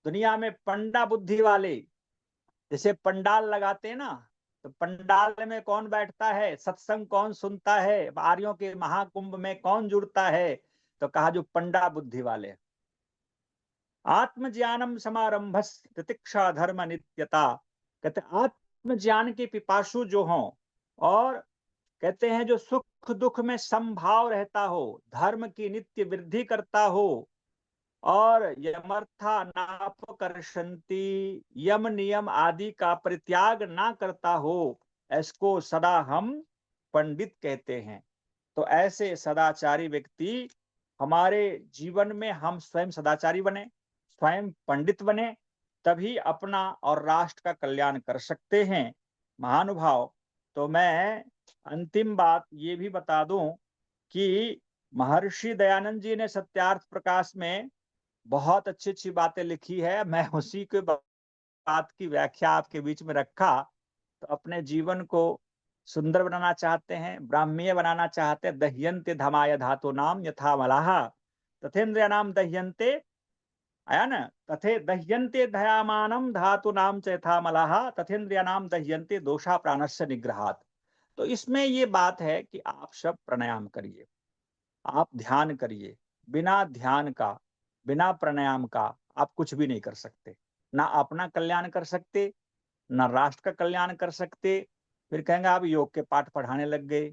दुनिया में पंडा बुद्धि वाले, जैसे पंडाल लगाते हैं ना, तो पंडाल में कौन बैठता है, सत्संग कौन सुनता है, आर्यों के महाकुंभ में कौन जुड़ता है, तो कहा जो पंडा बुद्धि वाले। आत्मज्ञानम समारंभस तितिक्षा धर्म नित्यता, कहते आत्मज्ञान के पिपासु जो हों, और कहते हैं जो सुख दुख में समभाव रहता हो, धर्म की नित्य वृद्धि करता हो, और यमर्था नापकर्षन्ति, यम नियम आदि का परित्याग ना करता हो, इसको सदा हम पंडित कहते हैं। तो ऐसे सदाचारी व्यक्ति हमारे जीवन में, हम स्वयं सदाचारी बने, स्वयं पंडित बने, तभी अपना और राष्ट्र का कल्याण कर सकते हैं। महानुभाव, तो मैं अंतिम बात ये भी बता दूं कि महर्षि दयानंद जी ने सत्यार्थ प्रकाश में बहुत अच्छी अच्छी बातें लिखी है। मैं उसी के बात की व्याख्या आपके बीच में रखा। तो अपने जीवन को सुंदर बनाना चाहते हैं, ब्राह्मीय बनाना चाहते हैं, दह्यन्ते धमाय धातु नाम यथा मलाह तथेन्द्रिय नाम दह्यन्ते, आया ना, तथे दह्यन्ते धयामानम धातु नाम च यथा मलाह तथेन्द्रिय नाम दह्यन्ते दोषा प्राणस्य निग्रहात्। तो इसमें ये बात है कि आप सब प्राणायाम करिए, आप ध्यान करिए। बिना ध्यान का, बिना प्राणायाम का आप कुछ भी नहीं कर सकते। ना अपना कल्याण कर सकते, ना राष्ट्र का कल्याण कर सकते। फिर कहेंगे आप योग के पाठ पढ़ाने लग गए।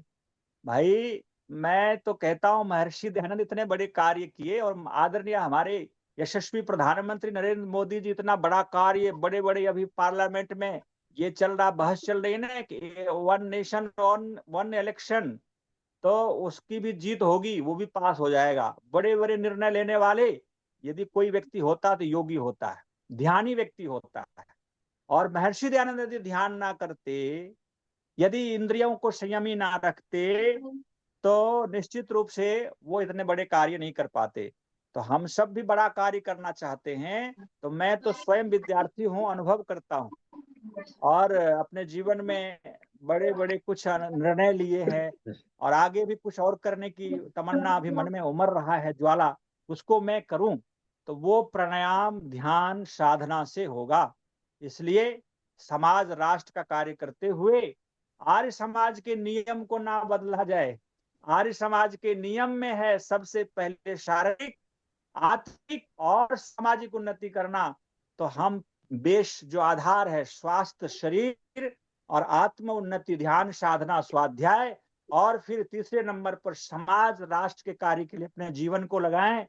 भाई मैं तो कहता हूं महर्षि दयानंद इतने बड़े कार्य किए, और आदरणीय हमारे यशस्वी प्रधानमंत्री नरेंद्र मोदी जी इतना बड़ा कार्य, बड़े बड़े अभी पार्लियामेंट में ये चल रहा, बहस चल रही है ना कि वन नेशन वन इलेक्शन, तो उसकी भी जीत होगी, वो भी पास हो जाएगा। बड़े बड़े निर्णय लेने वाले यदि कोई व्यक्ति होता तो योगी होता है, ध्यानी व्यक्ति होता है। और महर्षि दयानंद यदि ध्यान ना करते, यदि इंद्रियों को संयमी ना रखते, तो निश्चित रूप से वो इतने बड़े कार्य नहीं कर पाते। तो हम सब भी बड़ा कार्य करना चाहते हैं। तो मैं तो स्वयं विद्यार्थी हूं, अनुभव करता हूं, और अपने जीवन में बड़े बड़े कुछ निर्णय लिए हैं, और आगे भी कुछ और करने की तमन्ना अभी मन में उमड़ रहा है ज्वाला, उसको मैं करूं तो वो प्राणायाम ध्यान साधना से होगा। इसलिए समाज राष्ट्र का कार्य करते हुए आर्य समाज के नियम को ना बदला जाए। आर्य समाज के नियम में है सबसे पहले शारीरिक, आर्थिक और सामाजिक उन्नति करना। तो हम देश जो आधार है स्वास्थ्य शरीर और आत्म उन्नति ध्यान साधना स्वाध्याय, और फिर तीसरे नंबर पर समाज राष्ट्र के कार्य के लिए अपने जीवन को लगाएं।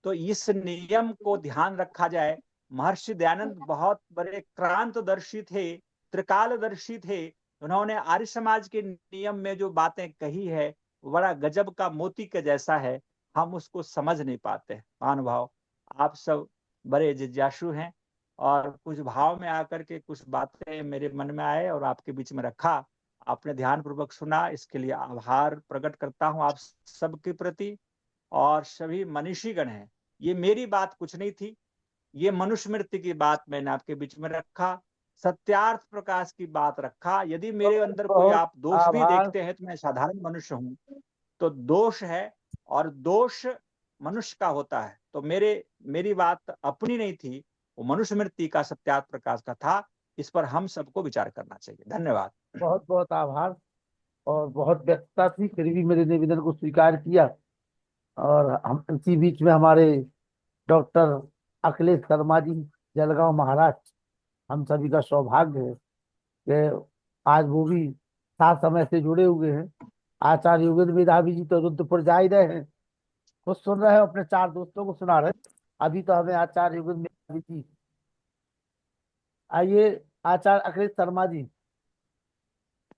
तो इस नियम को ध्यान रखा जाए। महर्षि दयानंद बहुत बड़े क्रांतदर्शी थे, त्रिकालदर्शी थे। उन्होंने आर्य समाज के नियम में जो बातें कही है बड़ा गजब का मोती के जैसा है, हम उसको समझ नहीं पाते। महानुभाव, आप सब बड़े जिज्ञासु हैं, और कुछ भाव में आकर के कुछ बातें मेरे मन में आए और आपके बीच में रखा। आपने ध्यान पूर्वक सुना, इसके लिए आभार प्रकट करता हूं आप सबके प्रति। और सभी मनीषीगण हैं, ये मेरी बात कुछ नहीं थी, ये मनुस्मृति की बात मैंने आपके बीच में रखा, सत्यार्थ प्रकाश की बात रखा। यदि मेरे
बहुत
अंदर कोई
बहुत
आप दोष भी
आभार।
देखते हैं तो मैं साधारण मनुष्य हूं, तो दोष है, और दोष मनुष्य का होता है। तो मेरी बात अपनी नहीं थी, वो मनुस्मृति का सत्यार्थ प्रकाश का था। इस पर हम सबको विचार करना चाहिए। धन्यवाद।
बहुत बहुत आभार। और बहुत व्यस्तता थी, फिर भी मेरे निवेदन को स्वीकार किया। और हम इसी बीच में हमारे डॉक्टर अखिलेश शर्मा जी, जलगांव महाराष्ट्र, हम सभी का सौभाग्य है कि आज वो भी साथ समय से जुड़े हुए हैं। आचार्य योगेंद्र मेधावी जी तो रुद्रपुर जा ही रहे हैं, खुद सुन रहे हैं, अपने चार दोस्तों को सुना रहे हैं। अभी तो हमें आचार्य योगेंद्र मेधावी जी, आइए आचार्य अखिलेश शर्मा जी।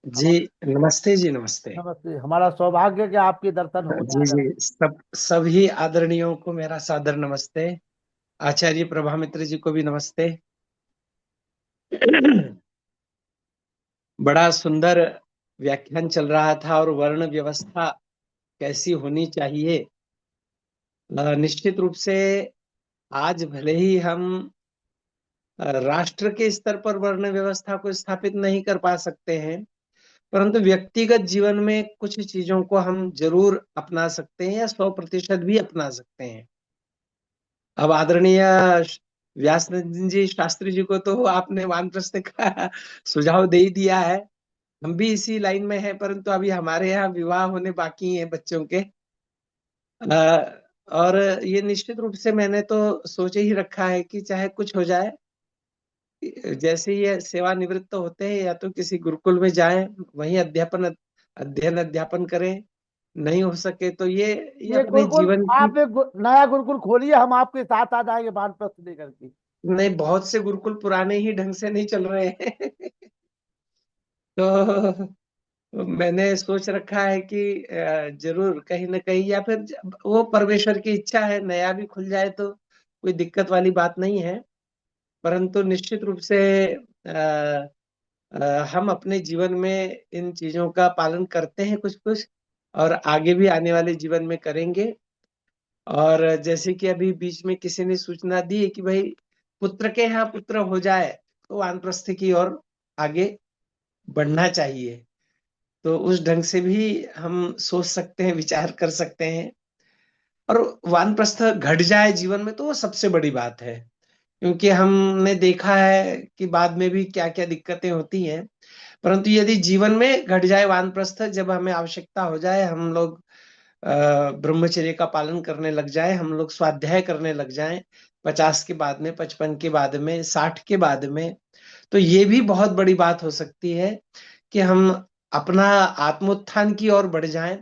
जी
हम,
नमस्ते जी, नमस्ते।
नमस्ते। हमारा सौभाग्य है कि आपके दर्शन हो रहे हैं
जी
आदर।
जी, सभी आदरणीयों को मेरा सादर नमस्ते। आचार्य प्रभामित्र जी को भी नमस्ते। बड़ा सुंदर व्याख्यान चल रहा था, और वर्ण व्यवस्था कैसी होनी चाहिए। निश्चित रूप से आज भले ही हम राष्ट्र के स्तर पर वर्ण व्यवस्था को स्थापित नहीं कर पा सकते हैं, परंतु व्यक्तिगत जीवन में कुछ चीजों को हम जरूर अपना सकते हैं, या 100% भी अपना सकते हैं। अब आदरणीय व्यास जी शास्त्री जी को तो आपने वानप्रस्थ का सुझाव दे ही दिया है। हम भी इसी लाइन में हैं, परंतु अभी हमारे यहाँ विवाह होने बाकी हैं बच्चों के। और ये निश्चित रूप से मैंने तो सोच ही रखा है कि चाहे कुछ हो जाए, जैसे ये सेवानिवृत्त होते हैं या तो किसी गुरुकुल में जाएं, वहीं अध्ययन अध्यापन करें। नहीं हो सके तो ये
ये
अपने
गुरुकुल,
जीवन की।
आप एक नया गुरुकुल खोलिए, हम आपके साथ आ जाएंगे वानप्रस्थ लेकर के।
नहीं, बहुत से गुरुकुल पुराने ही ढंग से नहीं चल रहे हैं। तो मैंने सोच रखा है कि जरूर कहीं ना कहीं, या फिर वो परमेश्वर की इच्छा है, नया भी खुल जाए तो कोई दिक्कत वाली बात नहीं है। परंतु निश्चित रूप से हम अपने जीवन में इन चीजों का पालन करते हैं कुछ कुछ, और आगे भी आने वाले जीवन में करेंगे। और जैसे कि अभी बीच में किसी ने सूचना दी है कि भाई पुत्र के यहाँ पुत्र हो जाए तो वानप्रस्थ की ओर आगे बढ़ना चाहिए। तो उस ढंग से भी हम सोच सकते हैं, विचार कर सकते हैं। और वानप्रस्थ घट जाए जीवन में तो वो सबसे बड़ी बात है, क्योंकि हमने देखा है कि बाद में भी क्या क्या दिक्कतें होती हैं। परंतु यदि जीवन में घट जाए वानप्रस्थ, जब हमें आवश्यकता हो जाए, हम लोग ब्रह्मचर्य का पालन करने लग जाए, हम लोग स्वाध्याय करने लग जाएं 50 के बाद में, 55 के बाद में, 60 के बाद में, तो ये भी बहुत बड़ी बात हो सकती है कि हम अपना आत्मोत्थान की ओर बढ़ जाएं।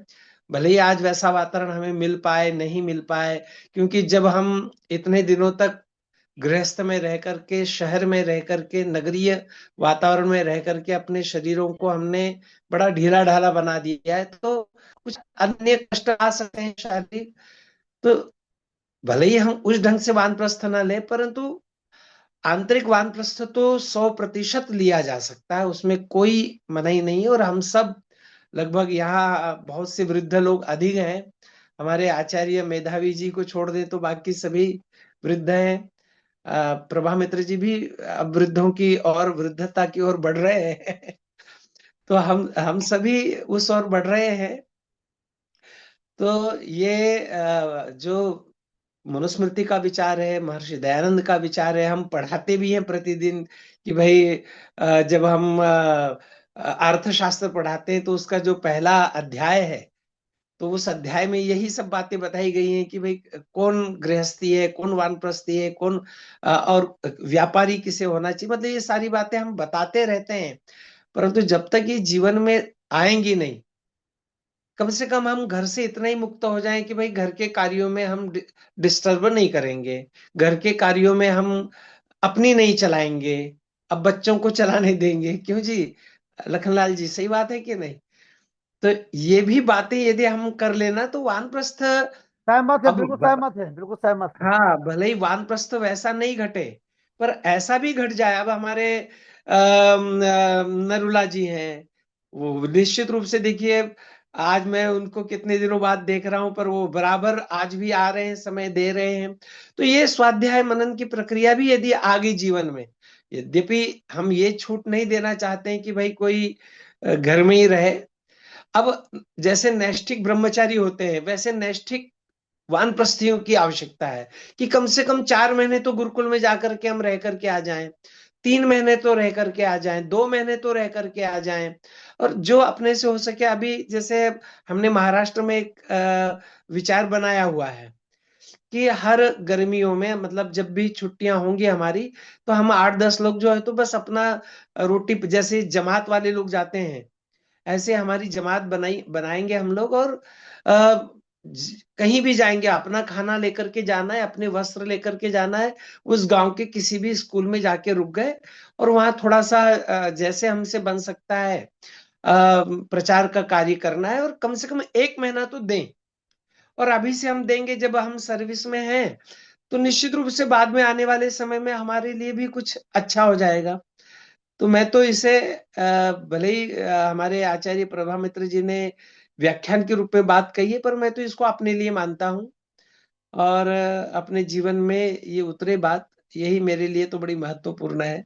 भले ही आज वैसा वातावरण हमें मिल पाए, नहीं मिल पाए, क्योंकि जब हम इतने दिनों तक गृहस्थ में रह करके, शहर में रह करके, नगरीय वातावरण में रह करके अपने शरीरों को हमने बड़ा ढीला ढाला बना दिया है, तो कुछ अन्य कष्ट आ सकते हैं शारीरिक। तो भले ही हम उस ढंग से वानप्रस्थ न ले, परंतु आंतरिक वानप्रस्थ तो 100% लिया जा सकता है, उसमें कोई मनाही नहीं है। और हम सब लगभग यहाँ बहुत से वृद्ध लोग अधिक हैं। हमारे आचार्य मेधावी जी को छोड़ दे तो बाकी सभी वृद्ध हैं। प्रभा मित्र जी भी अब वृद्धों की और वृद्धता की ओर बढ़ रहे हैं। तो हम सभी उस ओर बढ़ रहे हैं। तो ये जो मनुस्मृति का विचार है, महर्षि दयानंद का विचार है, हम पढ़ाते भी हैं प्रतिदिन कि भाई जब हम अर्थशास्त्र पढ़ाते हैं तो उसका जो पहला अध्याय है, तो उस अध्याय में यही सब बातें बताई गई हैं कि भाई कौन गृहस्थी है, कौन वानप्रस्थी है, कौन और व्यापारी किसे होना चाहिए। मतलब ये सारी बातें हम बताते रहते हैं, परंतु जब तक ये जीवन में आएंगी नहीं, कम से कम हम घर से इतना ही मुक्त हो जाएं कि भाई घर के कार्यों में हम डिस्टर्ब नहीं करेंगे, घर के कार्यों में हम अपनी नहीं चलाएंगे, अब बच्चों को चलाने देंगे क्यों जी? लखनलाल जी, सही बात है कि नहीं? तो ये भी बातें यदि हम कर लेना तो वानप्रस्थ
सहमत है,
अब
बिल्कुल सहमत है, बिल्कुल सहमत है।
हाँ, भले ही वानप्रस्थ वैसा नहीं घटे, पर ऐसा भी घट जाए। अब हमारे नरुला जी हैं, वो निश्चित रूप से देखिए, आज मैं उनको कितने दिनों बाद देख रहा हूं, पर वो बराबर आज भी आ रहे हैं, समय दे रहे हैं। तो ये स्वाध्याय मनन की प्रक्रिया भी यदि आ गई जीवन में, यद्यपि हम ये छूट नहीं देना चाहते हैं कि भाई कोई घर में ही रहे। अब जैसे नैष्ठिक ब्रह्मचारी होते हैं, वैसे नैष्ठिक वानप्रस्थियों की आवश्यकता है कि कम से कम 4 महीने तो गुरुकुल में जाकर के हम रह करके आ जाएं, 3 महीने तो रह करके आ जाएं, 2 महीने तो रह करके आ जाएं। और जो अपने से हो सके, अभी जैसे हमने महाराष्ट्र में एक विचार बनाया हुआ है कि हर गर्मियों में, मतलब जब भी छुट्टियां होंगी हमारी, तो हम 8-10 लोग जो है तो बस अपना रोटी, जैसे जमात वाले लोग जाते हैं, ऐसे हमारी जमात बनाएंगे हम लोग। और कहीं भी जाएंगे, अपना खाना लेकर के जाना है, अपने वस्त्र लेकर के जाना है, उस गांव के किसी भी स्कूल में जाके रुक गए, और वहां थोड़ा सा जैसे हमसे बन सकता है प्रचार का कार्य करना है, और कम से कम 1 महीना तो दें। और अभी से हम देंगे, जब हम सर्विस में हैं, तो निश्चित रूप से बाद में आने वाले समय में हमारे लिए भी कुछ अच्छा हो जाएगा। तो मैं तो इसे भले ही हमारे आचार्य प्रभा मित्र जी ने व्याख्यान के रूप में बात कही है, पर मैं तो इसको अपने लिए मानता हूँ। और अपने जीवन में ये उतरे बात, यही मेरे लिए तो बड़ी महत्वपूर्ण है,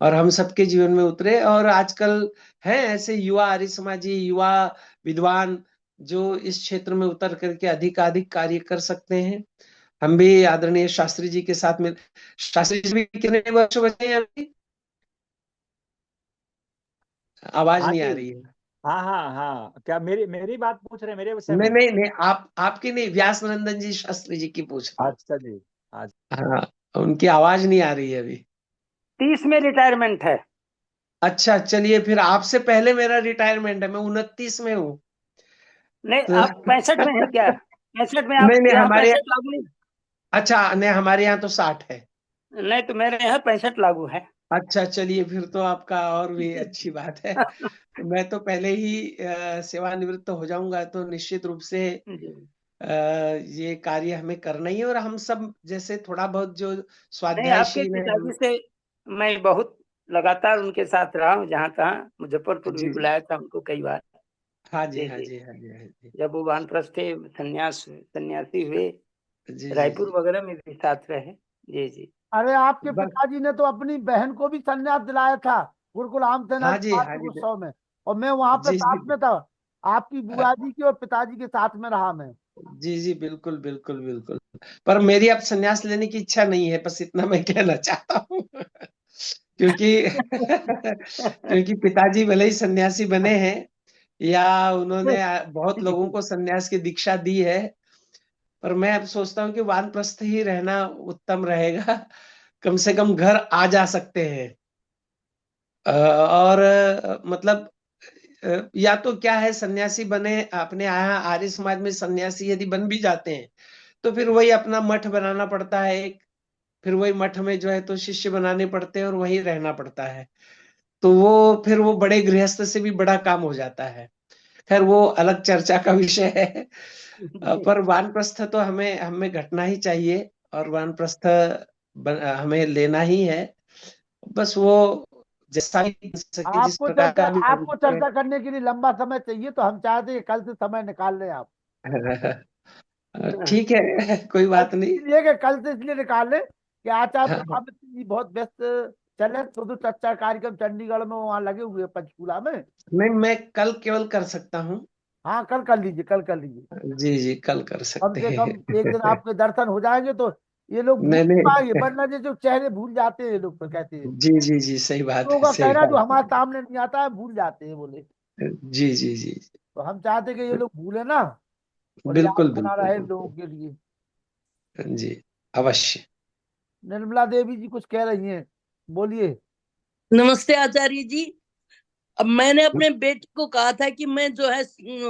और हम सबके जीवन में उतरे। और आजकल हैं ऐसे युवा आर्य समाजी, युवा विद्वान, जो इस क्षेत्र में उतर करके अधिकाधिक कार्य कर सकते हैं। हम भी आदरणीय शास्त्री जी के साथ में, शास्त्री जी भी कितने वर्ष बचे हैं अभी? आवाज
हाँ
नहीं आ
जी।
रही है।
हाँ हाँ हाँ, क्या मेरी मेरी बात पूछ रहे हैं, मेरे विषय
नहीं
में?
नहीं नहीं, आप आपकी नहीं, व्यास नंदन जी शास्त्री जी की पूछ रहा हूँ।
अच्छा जी। आज
हाँ, उनकी आवाज नहीं आ रही है अभी।
30 में रिटायरमेंट है।
अच्छा, चलिए फिर आपसे पहले मेरा रिटायरमेंट है, मैं 29 में हूँ।
नहीं,
तो
आप 65 में है क्या? 65 में
नहीं
आप
नहीं,
यहाँ
हमारे,
65 लागू नहीं?
अच्छा नहीं, हमारे यहाँ तो 60 है।
नहीं, तो मेरे यहाँ 65 लागू है।
अच्छा, चलिए फिर तो आपका और भी अच्छी बात है। तो मैं तो पहले ही सेवानिवृत्त हो जाऊंगा, तो निश्चित रूप से
जी।
ये कार्य हमें करना ही है। और हम सब जैसे थोड़ा बहुत जो
नहीं, आपके
स्वाध्यायशील है,
पिताजी से मैं बहुत लगातार उनके साथ रहा हूँ, जहाँ तहाँ मुजफ्फरपुर भी
जी
बुलाया था उनको कई बार।
हाँ जी
जी
हाँ
जी।
जी हाँ जी हाँ जी
जब वो वानप्रस्थ थे, सन्यासी हुए,
जी जी
रायपुर वगैरह में भी साथ रहे। जी जी।
अरे आपके
बस
पिताजी ने तो अपनी बहन को भी संन्यास दिलाया था गुरुकुल आमसेना
हाँ जी
वार्षिक उत्सव में, और मैं वहां पे
जी जी
साथ में था। आपकी बुआ जी के और पिताजी के साथ में रहा मैं।
जी जी बिल्कुल बिल्कुल बिल्कुल। पर मेरी अब संन्यास लेने की इच्छा नहीं है, बस इतना मैं कहना चाहता हूँ। क्योंकि क्योंकि पिताजी भले ही सन्यासी बने हैं, या उन्होंने बहुत लोगों को सन्यास की दीक्षा दी है, पर मैं अब सोचता हूँ कि वानप्रस्थ ही रहना उत्तम रहेगा। कम से कम घर आ जा सकते हैं। और मतलब या तो क्या है, सन्यासी बने अपने यहाँ आर्य समाज में सन्यासी यदि बन भी जाते हैं, तो फिर वही अपना मठ बनाना पड़ता है एक, फिर वही मठ में जो है तो शिष्य बनाने पड़ते हैं और वहीं रहना पड़ता है। तो वो फिर वो बड़े गृहस्थ से भी बड़ा काम हो जाता है। खैर वो अलग चर्चा का विषय है। पर वानप्रस्थ तो हमें हमें घटना ही चाहिए, और वानप्रस्थ हमें लेना ही है। बस वो जैसा भी बन सके, जिस प्रकार का भी बन
आपको
सके।
चर्चा करने के लिए लंबा समय चाहिए, तो हम चाहते हैं कि कल से समय निकाल लें आप।
ठीक है, कोई
कल
बात
से
नहीं।
इसलिए कि कल से इसलिए निकाल लें कि आचार्य
हाँ हाँ
प्रभामित्र जी बहुत व्यस्त चले, तो चर्चा कार्यक्रम चंडीगढ़ में वहाँ लगे हुए हैं, पंचकूला में।
नहीं, मैं कल केवल कर सकता हूँ।
हाँ, कल कर लीजिए, कल कर लीजिए।
जी जी, कल कर
कम
सकते
से कम एक दिन
हैं।
आपके दर्शन हो जाएंगे, तो ये लोग भूल
नहीं
नहीं पाएंगे,
नहीं।
वरना ये जो चेहरे भूल जाते हैं ये लोग, तो कहते हैं
जी जी जी, सही बात
लोगों
है,
का
सही
कहना जो
बात
हमारे सामने नहीं आता है भूल जाते हैं बोले।
है। जी जी जी।
तो हम चाहते हैं कि ये लोग भूले ना, और याद
बिल्कुल
बना
बिल्कुल
रहे लोगों
बिल्कुल।
के लिए।
जी, अवश्य।
निर्मला देवी जी कुछ कह रही हैं, बोलिए।
नमस्ते आचार्य जी। अब मैंने अपने बेटे को कहा था कि मैं जो है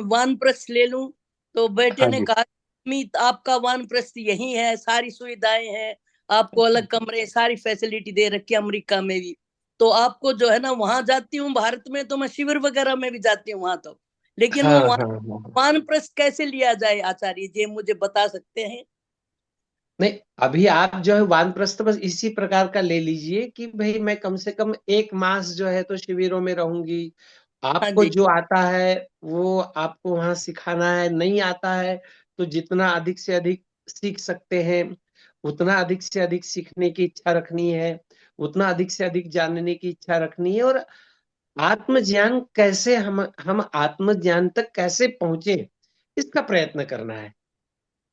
वानप्रस्थ ले लूं, तो बेटे
हाँ
ने
जी।
कहा अमित आपका वानप्रस्थ यही है, सारी सुविधाएं हैं, आपको अलग कमरे, सारी फैसिलिटी दे रखी है अमेरिका में भी। तो आपको जो है ना, वहां जाती हूँ भारत में तो मैं शिविर वगैरह में भी जाती हूँ वहां, तो लेकिन
हाँ
वो
हाँ हाँ।
वानप्रस्थ कैसे लिया जाए आचार्य जी, मुझे बता सकते हैं?
नहीं, अभी आप जो है वानप्रस्थ बस इसी प्रकार का ले लीजिए कि भाई मैं कम से कम 1 मास जो है तो शिविरों में रहूंगी।
हाँ
आपको
जी।
जो आता है वो आपको वहां सिखाना है, नहीं आता है तो जितना अधिक से अधिक सीख सकते हैं, उतना अधिक से अधिक सीखने की इच्छा रखनी है, उतना अधिक से अधिक जानने की इच्छा रखनी है। और आत्मज्ञान कैसे, हम आत्मज्ञान तक कैसे पहुंचे, इसका प्रयत्न करना है।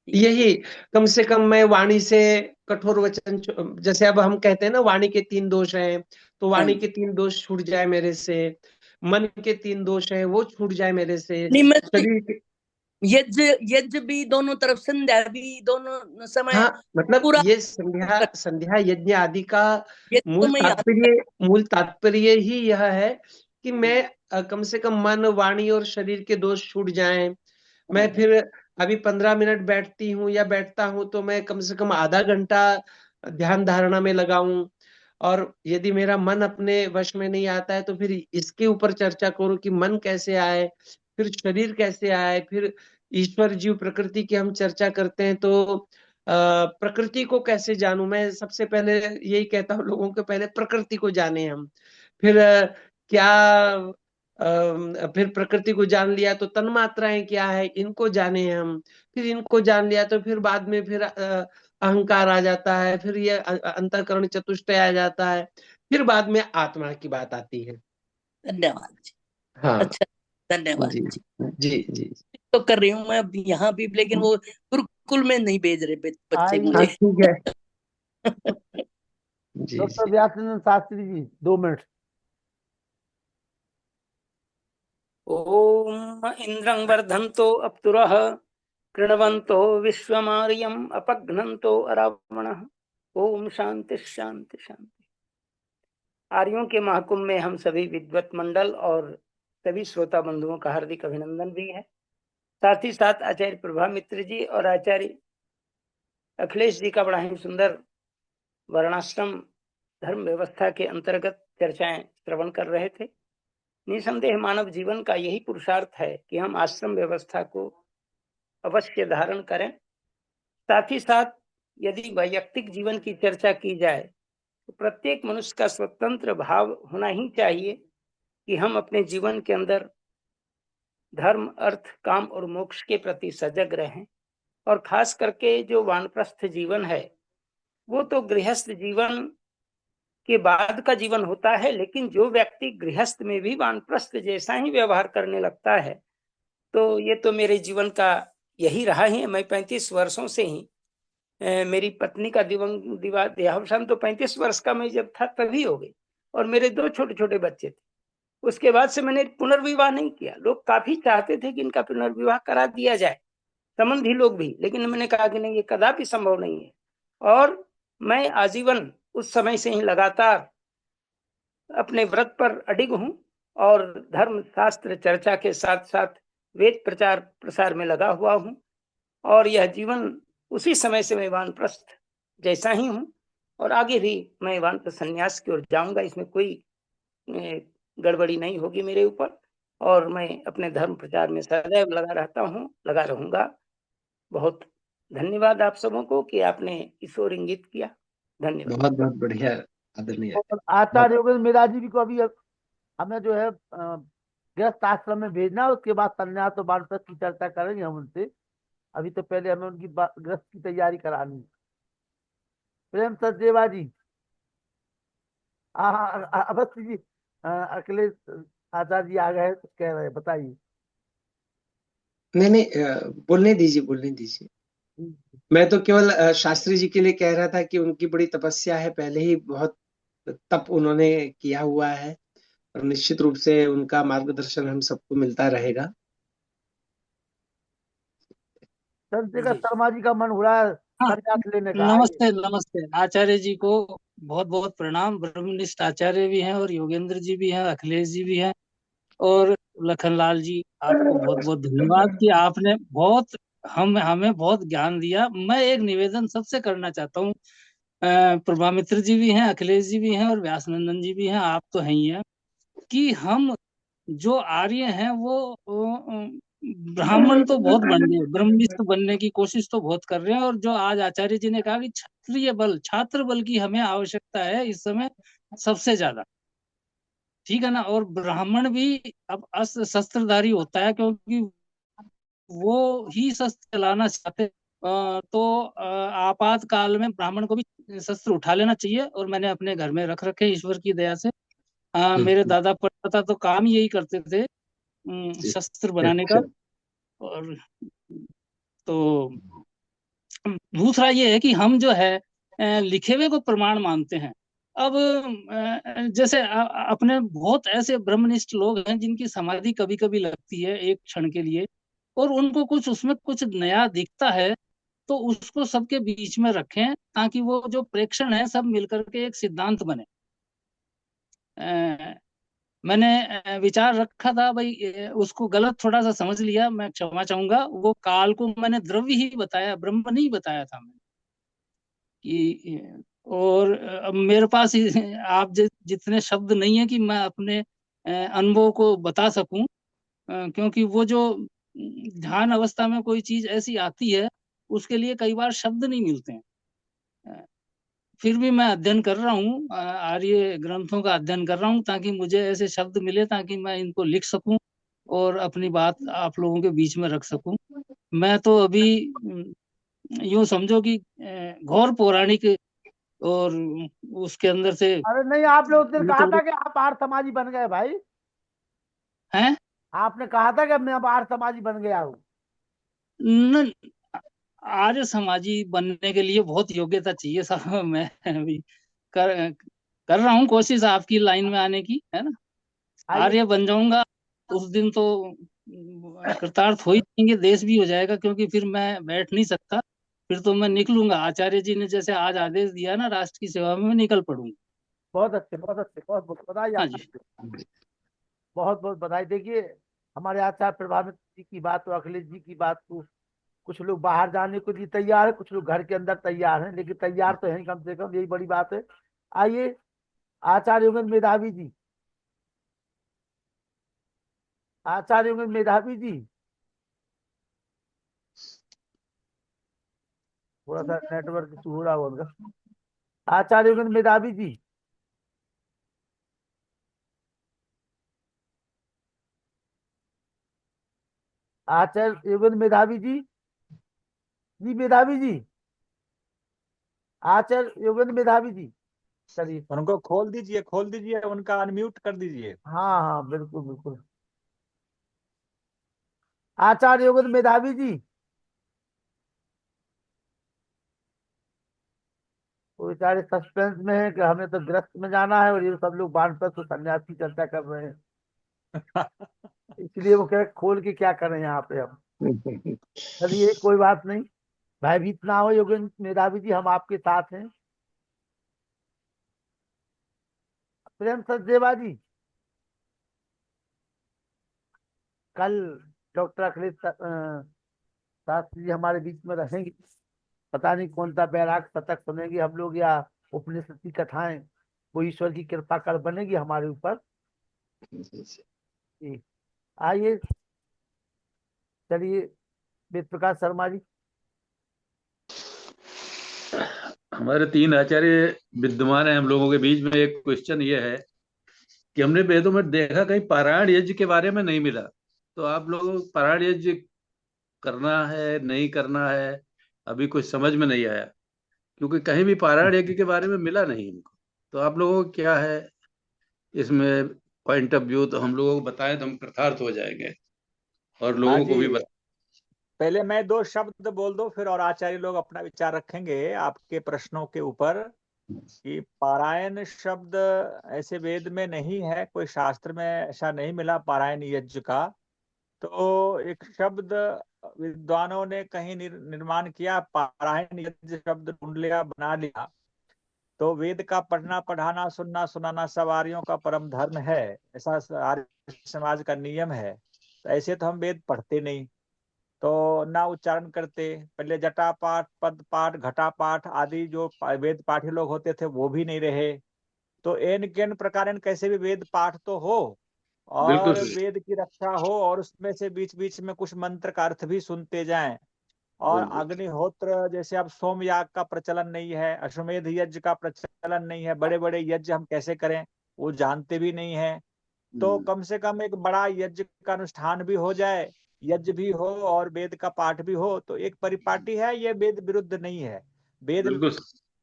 यही, कम से कम मैं वाणी से कठोर वचन, जैसे अब हम कहते हैं ना वाणी के 3 दोष हैं, तो
हाँ
वाणी
जी।
के 3 दोष छूट जाए मेरे से। मन के 3 दोष हैं, वो छूट जाए मेरे से।
नहीं, मैं तो
शरीर के,
यज्ञ यज्ञ भी दोनों तरफ, संध्या भी दोनों समय
हाँ मतलब
पूरा
ये संध्या
कर,
संध्या यज्ञ आदि का
ये तो
मूल
मैं याद कर।
तात्पर्य मूल तात्पर्य ही यह है कि मैं कम से कम मन वाणी और शरीर के दोष छूट जाएं। मैं फिर अभी 15 मिनट बैठती हूँ या बैठता हूँ तो मैं कम से कम आधा घंटा ध्यान धारणा में लगाऊं। और यदि मेरा मन अपने वश में नहीं आता है तो फिर इसके ऊपर चर्चा करूं कि मन कैसे आए, फिर शरीर कैसे आए, फिर ईश्वर जीव प्रकृति की हम चर्चा करते हैं तो प्रकृति को कैसे जानूं। मैं सबसे पहले यही कहता हूँ लोगों को, पहले प्रकृति को जाने हम, फिर क्या फिर प्रकृति को जान लिया तो तन मात्राएं क्या है इनको जाने हम, फिर इनको जान लिया तो फिर बाद में फिर अहंकार आ जाता है, फिर ये अंतःकरण चतुष्टय आ जाता है, फिर बाद में आत्मा की बात आती है।
धन्यवाद जी।
हाँ
अच्छा, धन्यवाद
जी
जी।
जी जी।
तो कर रही हूँ मैं अब यहाँ भी, लेकिन वो गुरुकुल में नहीं भेज रहे बच्चे
आइए,
हाँ
मुझे।
ठीक है। जी
डॉक्टर
जी।
व्यासनंद शास्त्री जी 2 मिनट।
ओम इंद्रं वर्धन्तो अप्सुरः कृण्वन्तो विश्वमार्यम् अपघ्नन्तो अरावणः। ओम शांति शांति शांति। आर्यों के महाकुंभ में हम सभी विद्वत मंडल और सभी श्रोता बंधुओं का हार्दिक अभिनंदन भी है। साथ ही साथ आचार्य प्रभामित्र जी और आचार्य अखिलेश जी का बड़ा ही सुंदर वर्णाश्रम धर्म व्यवस्था के अंतर्गत चर्चाएं श्रवण कर रहे थे। निसंदेह मानव जीवन का यही पुरुषार्थ है कि हम आश्रम व्यवस्था को अवश्य धारण करें। साथ ही साथ यदि वैयक्तिक जीवन की चर्चा की जाए तो प्रत्येक मनुष्य का स्वतंत्र भाव होना ही चाहिए कि हम अपने जीवन के अंदर धर्म, अर्थ, काम और मोक्ष के प्रति सजग रहें। और खास करके जो वानप्रस्थ जीवन है, वो तो गृहस्थ जीवन के बाद का जीवन होता है, लेकिन जो व्यक्ति गृहस्थ में भी वानप्रस्थ जैसा ही व्यवहार करने लगता है, तो ये तो मेरे जीवन का यही रहा है। मैं 35 वर्षों से ही मेरी पत्नी का देहावसान तो 35 वर्ष का मैं जब था तभी हो गई, और मेरे 2 छोटे-छोटे बच्चे थे। उसके बाद से मैंने पुनर्विवाह नहीं किया। लोग काफ़ी चाहते थे कि इनका पुनर्विवाह करा दिया जाए, संबंधी लोग भी, लेकिन मैंने कहा कि नहीं, ये कदापि संभव नहीं है। और मैं आजीवन उस समय से ही लगातार अपने व्रत पर अडिग हूँ और धर्म शास्त्र चर्चा के साथ-साथ वेद प्रचार प्रसार में लगा हुआ हूँ। और यह जीवन उसी समय से मैं वानप्रस्थ जैसा ही हूँ, और आगे भी मैं वानप्रस्थ संन्यास की ओर जाऊँगा। इसमें कोई गड़बड़ी नहीं होगी मेरे ऊपर, और मैं अपने धर्म प्रचार में सदैव लगा रहता हूँ, लगा रहूँगा। बहुत धन्यवाद आप सबों को कि आपने इस ओर इंगित किया। धन्यवाद।
बहुत बहुत बढ़िया आदरणीय।
और आचार्य योगेंद्र मेधा जी को अभी हमें जो है गृहस्थ आश्रम में भेजना है, उसके बाद संन्यास और वानप्रस्थ की चर्चा करेंगे हम उनसे। अभी तो पहले हमें उनकी गृहस्थ की तैयारी करानी है। प्रेम सचदेवा जी, अवस्थी जी, अखिलेश आचार्य जी आ गए, कुछ कह रहे हैं, बताइए।
नहीं नहीं, बोलने दीजिए, बोलने दीजिए। मैं तो केवल शास्त्री जी के लिए कह रहा था कि उनकी बड़ी तपस्या है, पहले ही बहुत तप उन्होंने किया हुआ है, और निश्चित रूप से उनका मार्गदर्शन हम सबको मिलता रहेगा।
चंद्रशेखर
जी।
शर्मा जी का मन हो रहा है
हाँ,
संन्यास लेने का। आइए।
नमस्ते नमस्ते आचार्य जी को बहुत बहुत प्रणाम। ब्रह्मनिष्ठ आचार्य भी हैं और योगेंद्र जी भी हैं, अखिलेश जी भी हैं, और लखनलाल जी, आपको बहुत बहुत धन्यवाद कि आपने बहुत हमें बहुत ज्ञान दिया। मैं एक निवेदन सबसे करना चाहता हूँ। प्रभामित्र जी भी हैं, अखिलेश जी भी हैं और व्यासनंदन जी भी हैं, आप तो हैं ही हैं, कि हम जो आर्य हैं वो ब्राह्मण तो बहुत बन गए, ब्रह्मनिष्ठ बनने की कोशिश तो बहुत कर रहे हैं। और जो आज आचार्य जी ने कहा कि क्षत्रिय बल, छात्र बल की हमें आवश्यकता है इस समय सबसे ज्यादा, ठीक है ना। और ब्राह्मण भी अब अस्त्र शस्त्रधारी होता है, क्योंकि वो ही शस्त्र चलाना चाहते हैं। तो आपातकाल में ब्राह्मण को भी शस्त्र उठा लेना चाहिए, और मैंने अपने घर में रख रखे ईश्वर की दया से। मेरे दादा परदादा तो काम यही करते थे, शस्त्र बनाने का। और तो दूसरा ये है कि हम जो है लिखे हुए को प्रमाण मानते हैं। अब जैसे अपने बहुत ऐसे ब्रह्मनिष्ठ लोग हैं जिनकी समाधि कभी कभी लगती है एक क्षण के लिए, और उनको कुछ उसमें कुछ नया दिखता है, तो उसको सबके बीच में रखें ताकि वो जो प्रेक्षण है सब मिलकर के एक सिद्धांत बने। अ, मैंने विचार रखा था भाई, उसको गलत थोड़ा सा समझ लिया, मैं क्षमा चाहूंगा। वो काल को मैंने द्रव्य ही बताया, ब्रह्म नहीं बताया था मैंने कि। और अब मेरे पास आप जितने शब्द नहीं है कि मैं अपने अनुभव को बता सकूं, क्योंकि वो जो ध्यान अवस्था में कोई चीज ऐसी आती है, उसके लिए कई बार शब्द नहीं मिलते हैं। अ, फिर भी मैं अध्ययन कर रहा हूँ, आर्य ग्रंथों का अध्ययन कर रहा हूँ, ताकि मुझे ऐसे शब्द मिले ताकि मैं इनको लिख सकूं और अपनी बात आप लोगों के बीच में रख सकूं। मैं तो अभी यूं समझो कि घोर पौराणिक, और उसके अंदर से
अरे नहीं, आपने उस दिन कहा
निकल
था कि आप आर्य समाजी बन गए भाई।
हैं।
आपने कहा था कि मैं अब आर्य समाजी बन गया हूँ।
न आर्य समाजी बनने के लिए बहुत योग्यता चाहिए साहब। मैं भी कर कर रहा हूँ कोशिश आपकी लाइन में आने की, है ना।
आइए।
आर्य बन जाऊंगा तो उस दिन तो कृतार्थ हो ही जाएंगे, देश भी हो जाएगा, क्योंकि फिर मैं बैठ नहीं सकता। फिर तो मैं निकलूंगा, आचार्य जी ने जैसे आज आदेश दिया ना, राष्ट्र की सेवा में मैं निकल पड़ूंगा।
बहुत अच्छे, बहुत अच्छे, बहुत बहुत बधाई
हाँ जी।
आपको। बहुत बहुत बधाई। देखिए, हमारे आचार्य प्रभावित जी की बात और अखिलेश जी की बात को, कुछ लोग बाहर जाने के लिए तैयार है, कुछ लोग घर के अंदर तैयार हैं, लेकिन तैयार तो है कम से कम, यही बड़ी बात है। आइए आचार्य योगेंद्र मेधावी जी, आचार्य योगेंद्र मेधावी जी, थोड़ा सा नेटवर्क इशू हो रहा होगा। आचार्य योगेंद्र मेधावी जी। आचार्य योगेंद्र मेधावी जी। जी मेधावी जी। आचार्य योगेंद्र मेधावी जी। चलिए।
उनको खोल दीजिए, उनका अनम्यूट कर दीजिए।
हाँ हाँ बिल्कुल बिल्कुल। आचार्य योगेंद्र मेधावी जी। वो बेचारे सस्पेंस में है कि हमें तो ग्रस्त में जाना है, और ये सब लोग वानप्रस्थ सन्यास की चर्चा कर रहे हैं, इसलिए वो कह रहे खोल के क्या करें यहाँ पे हम। चलिए कोई बात नहीं, भयभीत ना हो योगेंद्र मेधावी जी, हम आपके साथ हैं। प्रेम सचदेवा जी। कल डॉक्टर अखिलेश शास्त्री जी हमारे बीच में रहेंगे। पता नहीं कौन सा बैराग शतक सुनेंगे हम लोग, या उपनिषद की कथाएं, वो ईश्वर की कृपा कर बनेगी हमारे ऊपर। जी, आइए। चलिए वेद प्रकाश शर्मा जी।
हमारे 3 आचार्य विद्यमान है हम लोगों के बीच में। एक क्वेश्चन ये है कि हमने वेदों में देखा कहीं पारायण यज्ञ के बारे में नहीं मिला, तो आप लोगों को पारायण यज्ञ करना है नहीं करना है, अभी कुछ समझ में नहीं आया, क्योंकि कहीं भी पारायण यज्ञ के बारे में मिला नहीं हमको। तो आप लोगों को क्या है इसमें पॉइंट ऑफ व्यू, तो हम लोगों को बताएं तो हम कृतार्थ हो जाएंगे और
हाँ
लोगों को भी
जी, पहले मैं 2 शब्द बोल दो, फिर और आचार्य लोग अपना विचार रखेंगे आपके प्रश्नों के ऊपर। कि पारायण शब्द ऐसे वेद में नहीं है, कोई शास्त्र में ऐसा नहीं मिला पारायण यज्ञ का। तो एक शब्द विद्वानों ने कहीं निर्माण किया, पारायण यज्ञ शब्द ढूंढ लिया, बना लिया। तो वेद का पढ़ना पढ़ाना सुनना सुनाना सब आर्यों का परम धर्म है, ऐसा आर्य समाज का नियम है। तो ऐसे तो हम वेद पढ़ते नहीं, तो ना उच्चारण करते। पहले जटा पाठ, पद पाठ, घटा पाठ आदि जो वेद पाठी लोग होते थे वो भी नहीं रहे। तो एन केन प्रकार कैसे भी वेद पाठ तो हो
बिल्कुल
और
सही।
वेद की रक्षा हो, और उसमें से बीच बीच में कुछ मंत्र का अर्थ भी सुनते जाएं। और
बिल्कुल
अग्निहोत्र जैसे अब सोमयाग का प्रचलन नहीं है, अश्वमेध यज्ञ का प्रचलन नहीं है, बड़े बड़े यज्ञ हम कैसे करें वो जानते भी नहीं है। तो कम से कम एक बड़ा यज्ञ का अनुष्ठान भी हो जाए, यज्ञ भी हो और वेद का पाठ भी हो, तो एक परिपाटी है, ये वेद विरुद्ध नहीं है। वेद
बिल्कुल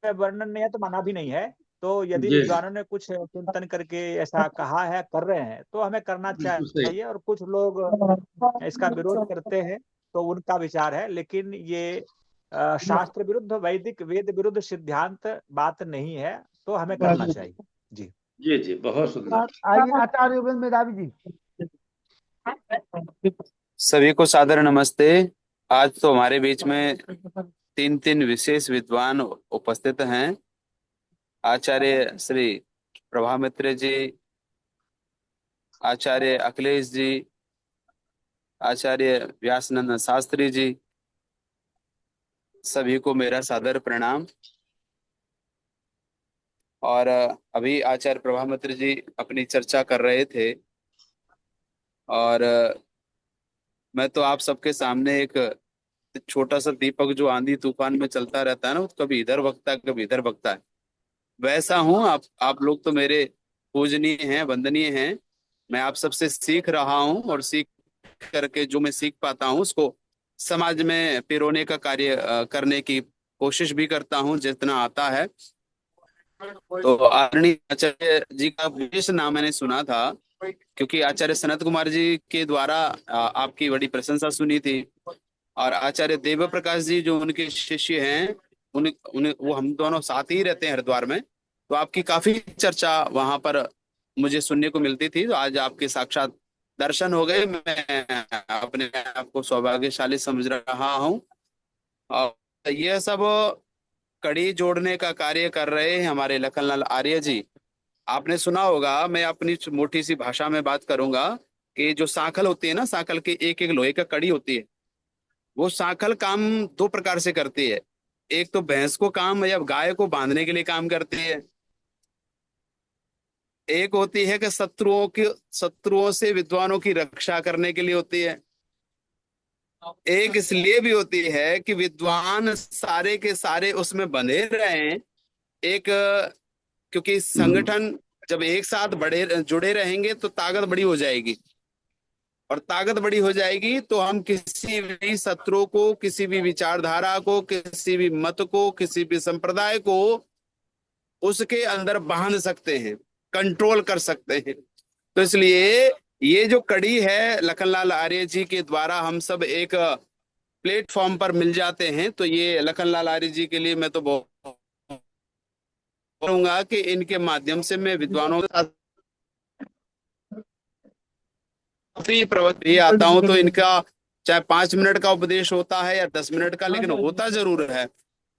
में वर्णन नहीं है तो माना भी नहीं है। तो यदि
जी
विद्वानों ने कुछ चिंतन करके ऐसा कहा है, कर रहे हैं, तो हमें करना
बिल्कुल सही।
चाहिए। और कुछ लोग इसका विरोध करते हैं, तो उनका विचार है, लेकिन ये शास्त्र विरुद्ध, वैदिक वेद विरुद्ध सिद्धांत बात नहीं है, तो हमें करना चाहिए। जी
जी जी, बहुत सुंदर।
आइए आचार्य योगेंद्र मेधावी जी।
सभी को सादर नमस्ते। आज तो हमारे बीच में 3 विशेष विद्वान उपस्थित हैं। आचार्य श्री प्रभामित्र जी, आचार्य अखिलेश जी, आचार्य व्यासनंद शास्त्री जी, सभी को मेरा सादर प्रणाम। और अभी आचार्य प्रभामित्र जी अपनी चर्चा कर रहे थे, और मैं तो आप सबके सामने एक छोटा सा दीपक जो आंधी तूफान में चलता रहता है ना, वो कभी इधर भगता है कभी इधर भगता है, वैसा हूं। आप लोग तो मेरे पूजनीय हैं, वंदनीय हैं। मैं आप सबसे सीख रहा हूं, और सीख करके जो मैं सीख पाता हूं उसको समाज में पिरोने का कार्य करने की कोशिश भी करता हूं जितना आता है। तो आदरणीय आचार्य जी का विशेष नाम मैंने सुना था, क्योंकि आचार्य सनत कुमार जी के द्वारा आपकी बड़ी प्रशंसा सुनी थी। और आचार्य देव प्रकाश जी जो उनके शिष्य हैं, उन, उन वो हम दोनों साथ ही रहते हैं हरिद्वार में। तो आपकी काफी चर्चा वहां पर मुझे सुनने को मिलती थी। तो आज आपके साक्षात दर्शन हो गए, मैं अपने आप को सौभाग्यशाली समझ रहा हूँ। और यह सब कड़ी जोड़ने का कार्य कर रहे हैं हमारे लखनलाल आर्य जी। आपने सुना होगा, मैं अपनी मोटी सी भाषा में बात करूंगा, कि जो सांखल होती है ना, सांखल की एक एक लोहे का कड़ी होती है। वो सांखल काम 2 प्रकार से करती है। एक तो भैंस को काम या गाय को बांधने के लिए काम करती है। एक होती है कि शत्रुओं से विद्वानों की रक्षा करने के लिए होती है। एक इसलिए भी होती है कि विद्वान सारे के सारे उसमें बंधे रहें, एक क्योंकि संगठन जब एक साथ जुड़े रहेंगे तो ताकत बड़ी हो जाएगी, और ताकत बड़ी हो जाएगी तो हम किसी भी शत्रु को, किसी भी विचारधारा को, किसी भी मत को, किसी भी संप्रदाय को उसके अंदर बांध सकते हैं, कंट्रोल कर सकते हैं। तो इसलिए ये जो कड़ी है लखनलाल आर्य जी के द्वारा हम सब एक प्लेटफॉर्म पर मिल जाते हैं, तो ये लखनलाल आर्य जी के लिए मैं तो बहुत कहूंगा कि इनके माध्यम से मैं विद्वानों के साथ प्रवृत्ति आता हूं, तो इनका चाहे 5 मिनट का उपदेश होता है या 10 मिनट का, लेकिन होता जरूर है।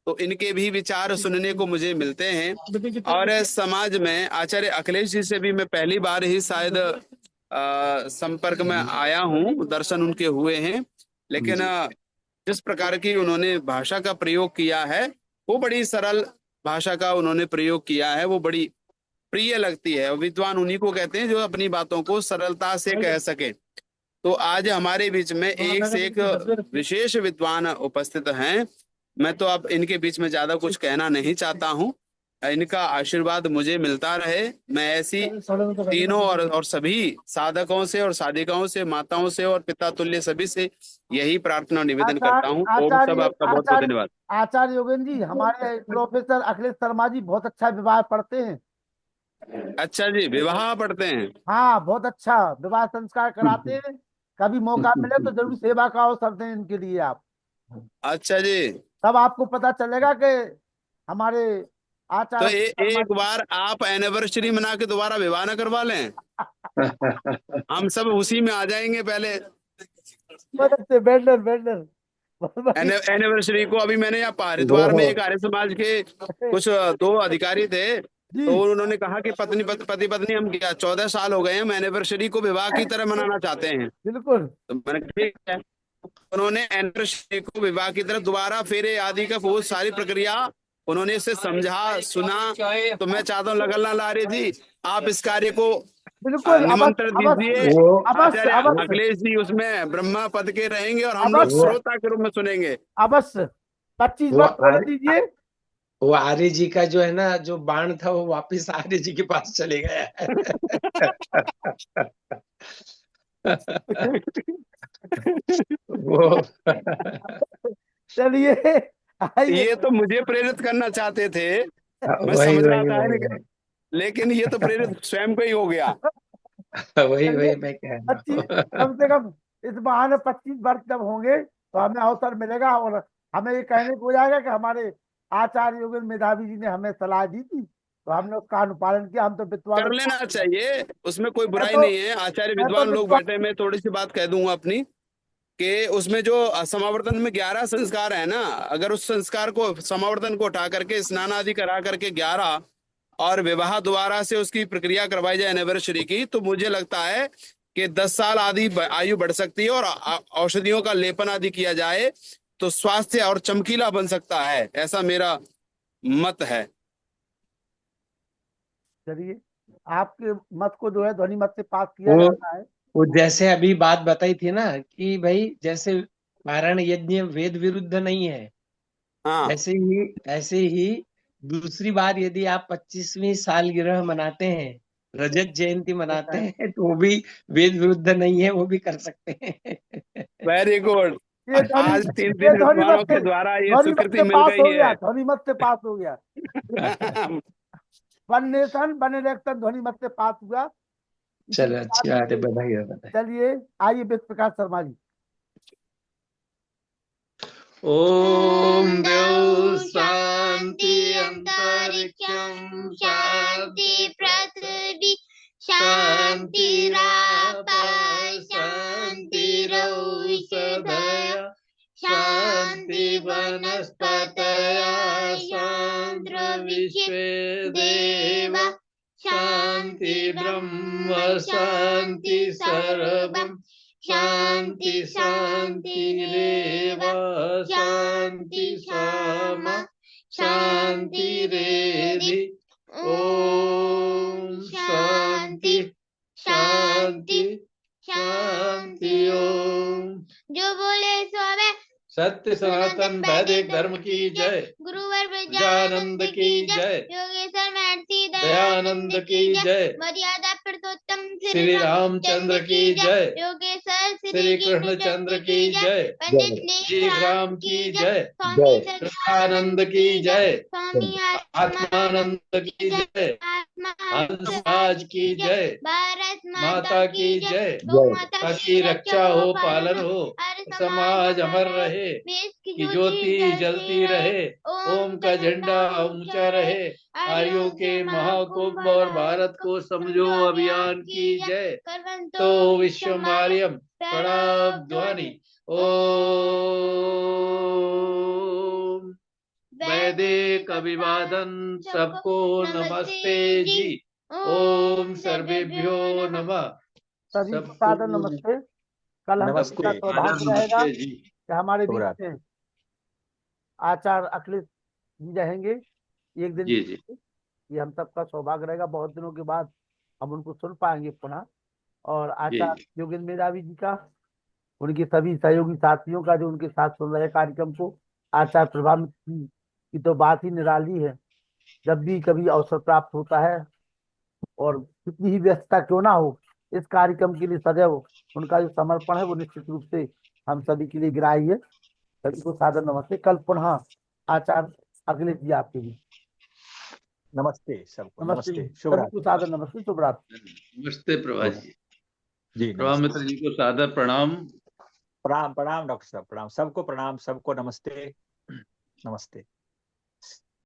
तो इनके भी विचार सुनने को मुझे मिलते हैं। और समाज में आचार्य अखिलेश जी से भी मैं पहली बार ही शायद संपर्क में आया हूँ, दर्शन उनके हुए हैं, लेकिन जिस प्रकार की उन्होंने भाषा का प्रयोग किया है, वो बड़ी सरल भाषा का उन्होंने प्रयोग किया है, वो बड़ी प्रिय लगती है। विद्वान उन्हीं को कहते हैं जो अपनी बातों को सरलता से कह सके। तो आज हमारे बीच में एक से एक विशेष विद्वान उपस्थित हैं। मैं तो अब इनके बीच में ज्यादा कुछ कहना नहीं चाहता हूँ, इनका आशीर्वाद मुझे मिलता रहे। मैं ऐसी तीनों और सभी साधकों से और साधिकाओं से, माताओं से और पिता तुल्य सभी से यही प्रार्थना निवेदन करता हूँ। ओम सब आपका बहुत बहुत धन्यवाद।
आचार्य योगेंद्र जी, हमारे प्रोफेसर अखिलेश शर्मा जी बहुत अच्छा विवाह पढ़ते हैं।
अच्छा जी, विवाह पढ़ते हैं?
हाँ, बहुत अच्छा विवाह संस्कार कराते हैं। कभी मौका मिले तो जरूर सेवा का अवसर दें इनके लिए आप।
अच्छा जी,
तब आपको पता चलेगा कि हमारे
तो
आचार्य
एक बार आप एनिवर्सरी मना के दोबारा विवाह न करवा लें, हम सब उसी में आ जाएंगे पहले। एनिवर्सरी को अभी मैंने यहाँ हरिद्वार में एक आर्य समाज के कुछ 2 अधिकारी थे, तो उन्होंने कहा कि पति पत्नी हम 14 साल हो गए, हम एनिवर्सरी को विवाह की तरह मनाना चाहते हैं।
बिल्कुल।
तो मैंने कहा ठीक है। उन्होंने एनिवर्सरी को विवाह की तरह दोबारा फेरे आदि का बहुत सारी प्रक्रिया उन्होंने इसे समझा, सुना। तो मैं चाहता हूँ लखनलाल आर्य जी, आप इस कार्य को
बिल्कुल
निमंत्रण दीजिए। आचार्य
अवश्य
अखिलेश जी उसमें ब्रह्मा पद के रहेंगे और हम लोग श्रोता के रूप में सुनेंगे।
अवश्य 25 वर्ष होने दीजिए।
वो आर्य जी का जो है ना, जो बाण था वो वापिस आर्य जी के पास चले गया वो
चलिए,
ये तो मुझे प्रेरित करना चाहते थे, मैं
वही
समझ रहा
वही
था, लेकिन ये तो प्रेरित स्वयं को ही हो गया।
वही मैं कह रहा हूँ।
25 कम से कम इस बहाने 25 वर्ष जब होंगे तो हमें अवसर मिलेगा, और हमें ये कहने को हो जाएगा कि हमारे आचार्य योगेंद्र मेधावी जी ने हमें सलाह दी थी, तो हमने उसका अनुपालन किया। हम तो विद्वान
कर लेना चाहिए, उसमें कोई बुराई
तो-
नहीं है। आचार्य
मैं तो
विद्वान लोग
विद्वान-
बैठे, मैं थोड़ी सी बात कह दूंगा अपनी, कि उसमें जो समावर्तन में 11 संस्कार है ना, अगर उस संस्कार को, समावर्तन को उठा करके स्नान आदि करा करके 11 और विवाह द्वारा से उसकी प्रक्रिया करवाई जाए एनिवर्सरी की, तो मुझे लगता है कि 10 साल आदि आयु बढ़ सकती है, और औषधियों का लेपन आदि किया जाए तो स्वास्थ्य और चमकीला बन सकता है, ऐसा मेरा मत है।
चलिए, आपके मत को जो है ध्वनि मत से पास किया जाता है।
वो जैसे अभी बात बताई थी ना कि भाई जैसे पारायण यज्ञ वेद विरुद्ध नहीं है,
हाँ,
ऐसे ही दूसरी बार यदि आप 25वीं सालगिरह मनाते हैं, रजत जयंती मनाते हैं, तो वो भी वेद विरुद्ध नहीं है, वो भी कर सकते हैं।
Very good.
ये ध्वनि
आज 3
ये ध्वनि
विद्वानों
मत
के
से
द्वारा ये
ध्वनि मत
स्वीकृति
से
मिल
पास हो
गई
गया,
है।
ध्वनि मत से पास हो गया। वन नेशन वन इलेक्शन ध्वनि मत से पास हुआ।
चलो, अच्छी बात है, बधाई है, बधाई।
चलिए, आइए वेद प्रकाश शर्मा जी।
ओम द्यौ शांति अंतरिक्षं शांति पृथ्वी शांतिरापः शांतिरौषधयः शांति वनस्पतयः शान्तिर्विश्वे देवा शांति ब्रह्म शांति सर्वम् शांति शांतिरेव शांति सामा शांतिरेधि। ओम शांति शांति शांति। ओम। जो बोले सो हमें
सत्य सनातन वैदिक धर्म की जय।
गुरुवर
ब्रजानंद की जय।
योगेश्वर महर्षि
दयानंद की जय।
मर्यादा पुरुषोत्तम
श्री रामचंद्र की जय।
योगेश्वर
श्री कृष्णचंद्र की जय।
पंडित
श्री राम की जय।
स्वामी
कृष्णानंद की जय।
स्वामी
आत्मानंद की जय। हंस समाज की जय।
भारत
माता की जय।
गौ माता
की रक्षा हो पालन हो, समाज अमर रहे,
देश
की ज्योति जलती रहे, ओम का झंडा ऊंचा रहे, आर्यों के महाकुंभ और भारत को समझो अभियान की जय। तो विश्व मार्यम प्रणव ध्वनि ओम। वैदिक अभिवादन सबको नमस्ते जी। ओम सर्वेभ्यो नमः।
सभी
सबको
सादर नमस्ते। कल हम
नमस्ते।
सबका सौभाग्य रहेगा
नमस्ते जी।
कि हमारे बीच
शुभरात्रि।
में आचार्य अखिलेश जी रहेंगे एक दिन
जी जी।
ये हम सबका सौभाग्य रहेगा। बहुत दिनों के बाद हम उनको सुन पाएंगे पुनः। और
जी
आचार्य योगेंद्र मेधावी जी का, उनके सभी सहयोगी साथियों का जो उनके साथ सुन रहे कार्यक्रम को, आचार्य प्रभामित्र की तो बात ही निराली है। जब भी कभी अवसर प्राप्त होता है और कितनी ही व्यस्तता क्यों ना हो, इस कार्यक्रम के लिए सदैव उनका जो समर्पण है वो निश्चित रूप से हम सभी के लिए ग्राह्य है। सभी को सादर नमस्ते। कल पुनः आचार्य अखिलेश जी आपके भी
नमस्ते सबको।
नमस्ते जी।
नमस्ते।
सभी को
शुभरात्रि।
सादर नमस्ते, शुभ रात्रि।
नमस्ते प्रभा जी।
जी
प्रभा
नमस्ते।
मित्र जी को सादर प्रणाम।
प्रणाम प्रणाम डॉक्टर साहब, प्रणाम सबको, प्रणाम सबको, नमस्ते नमस्ते।